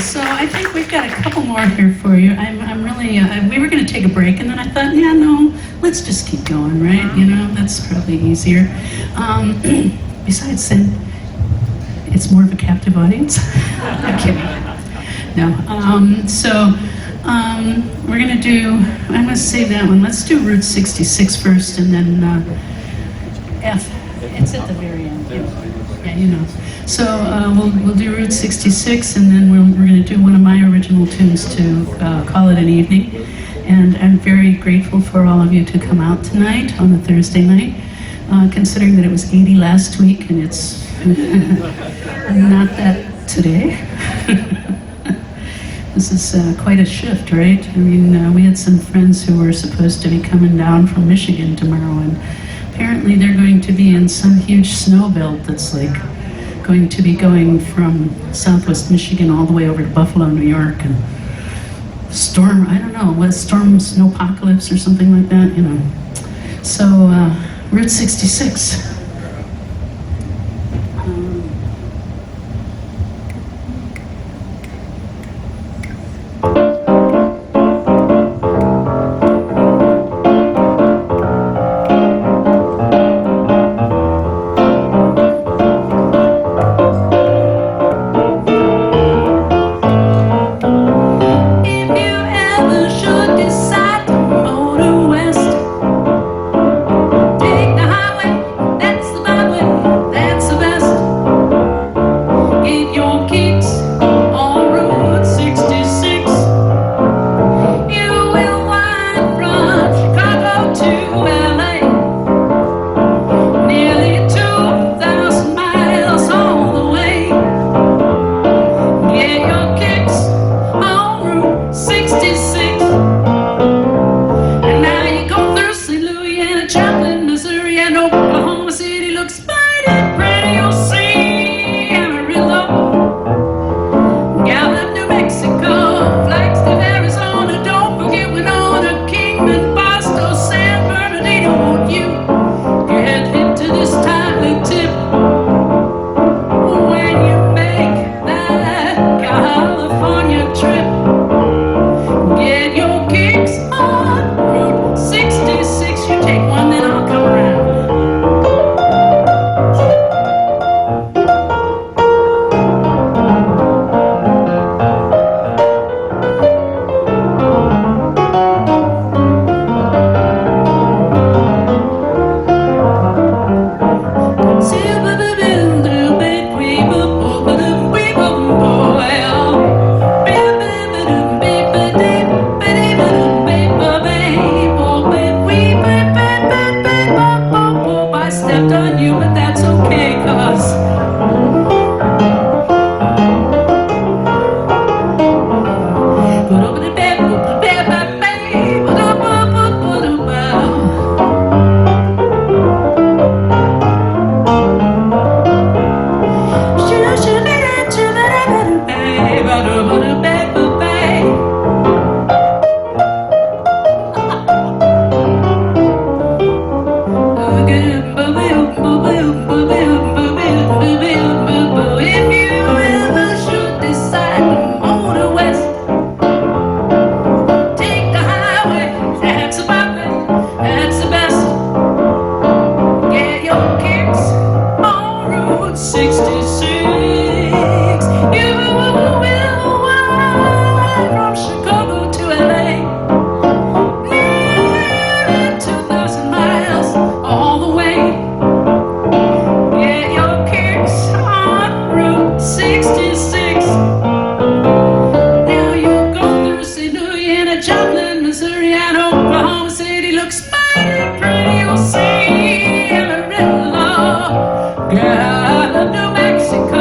so I think we've got a couple more here for you. I'm really, we were going to take a break, and then I thought, yeah, no, let's just keep going, right? You know, that's probably easier. Besides, then it's more of a captive audience. I'm kidding. No. We're going to do, I'm going to save that one. Let's do Route 66 first, and then F. It's at the very end. Yeah, you know. So we'll do Route 66, and then we're going to do one of my original tunes to call it an evening. And I'm very grateful for all of you to come out tonight on a Thursday night, considering that it was 80 last week and it's not that today. This is quite a shift, right? I mean, we had some friends who were supposed to be coming down from Michigan tomorrow, and apparently they're going to be in some huge snow belt that's like going to be going from southwest Michigan all the way over to Buffalo, New York, and storm, I don't know, what, storm snowpocalypse or something like that, you know. So, Route 66. New Mexico.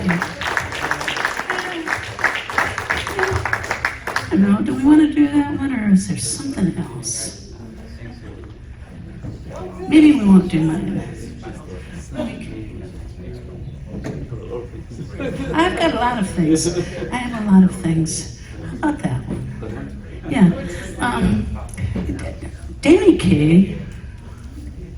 I don't know, do we want to do that one, or is there something else? Maybe we won't do mine. I've got a lot of things. I have a lot of things. How about that one? Yeah. Danny Kaye.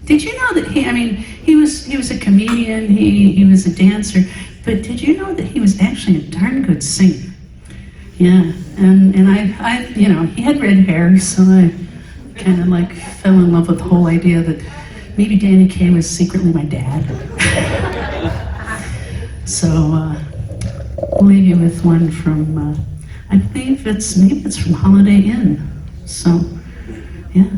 Did you know that he was a comedian, he was a dancer, but did you know that he was actually a darn good singer? Yeah, and I he had red hair, so I kind of like fell in love with the whole idea that maybe Danny Kaye was secretly my dad. So I'll leave you with one from, I believe maybe it's from Holiday Inn. So, yeah.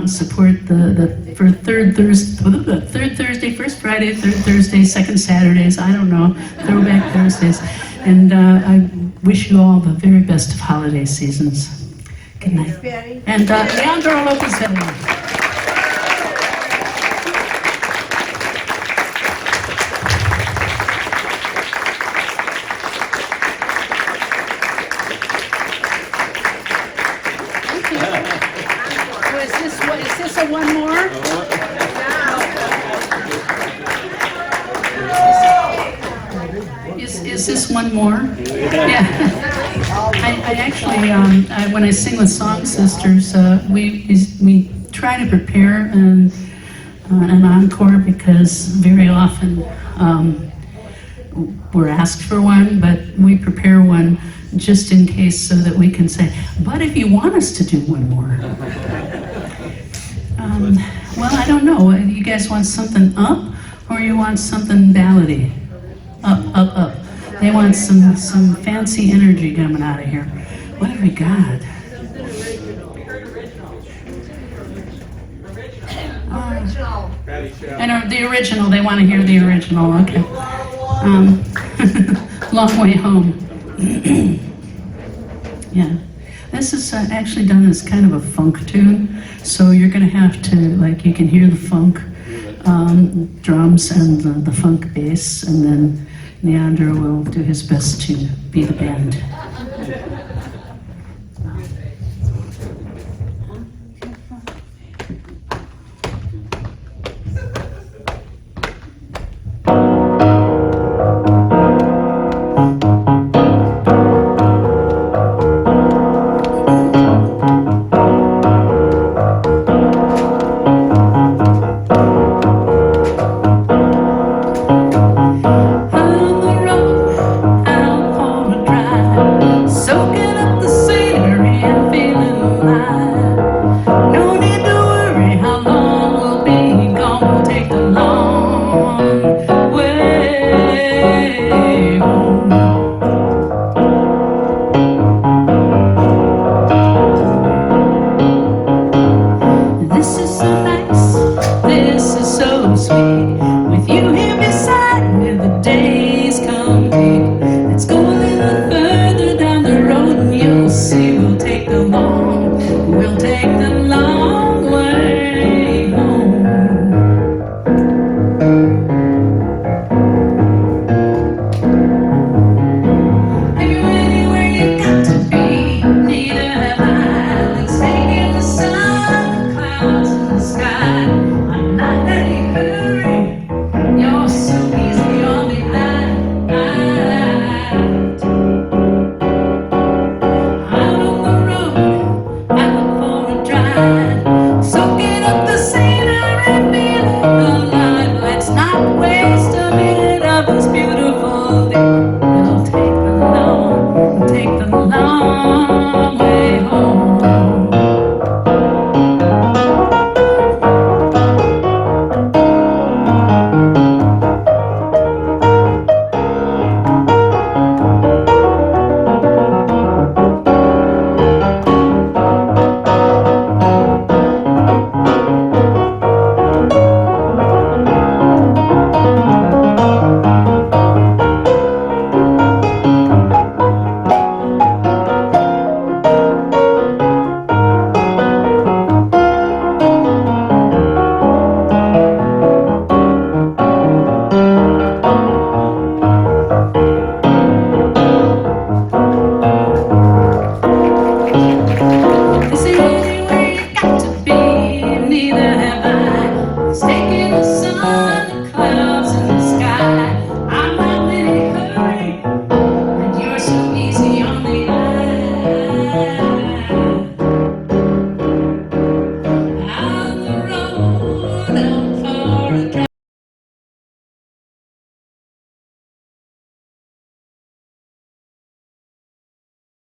Support for third Thursday, first Friday, third Thursday, second Saturdays, I don't know, throwback Thursdays. And I wish you all the very best of holiday seasons. Good night. And Leandro Lopez. One more? Is this one more? Yeah. I actually, when I sing with Song Sisters, we try to prepare and an encore because very often we're asked for one, but we prepare one just in case so that we can say, but if you want us to do one more. Well, I don't know. You guys want something up or you want something ballady? Up, up, up. They want some fancy energy coming out of here. What have we got? And the original, they want to hear the original, okay. Long Way Home. Yeah. This is actually done as kind of a funk tune, so you're going to have to, like, you can hear the funk drums and the funk bass, and then Leandro will do his best to be the band.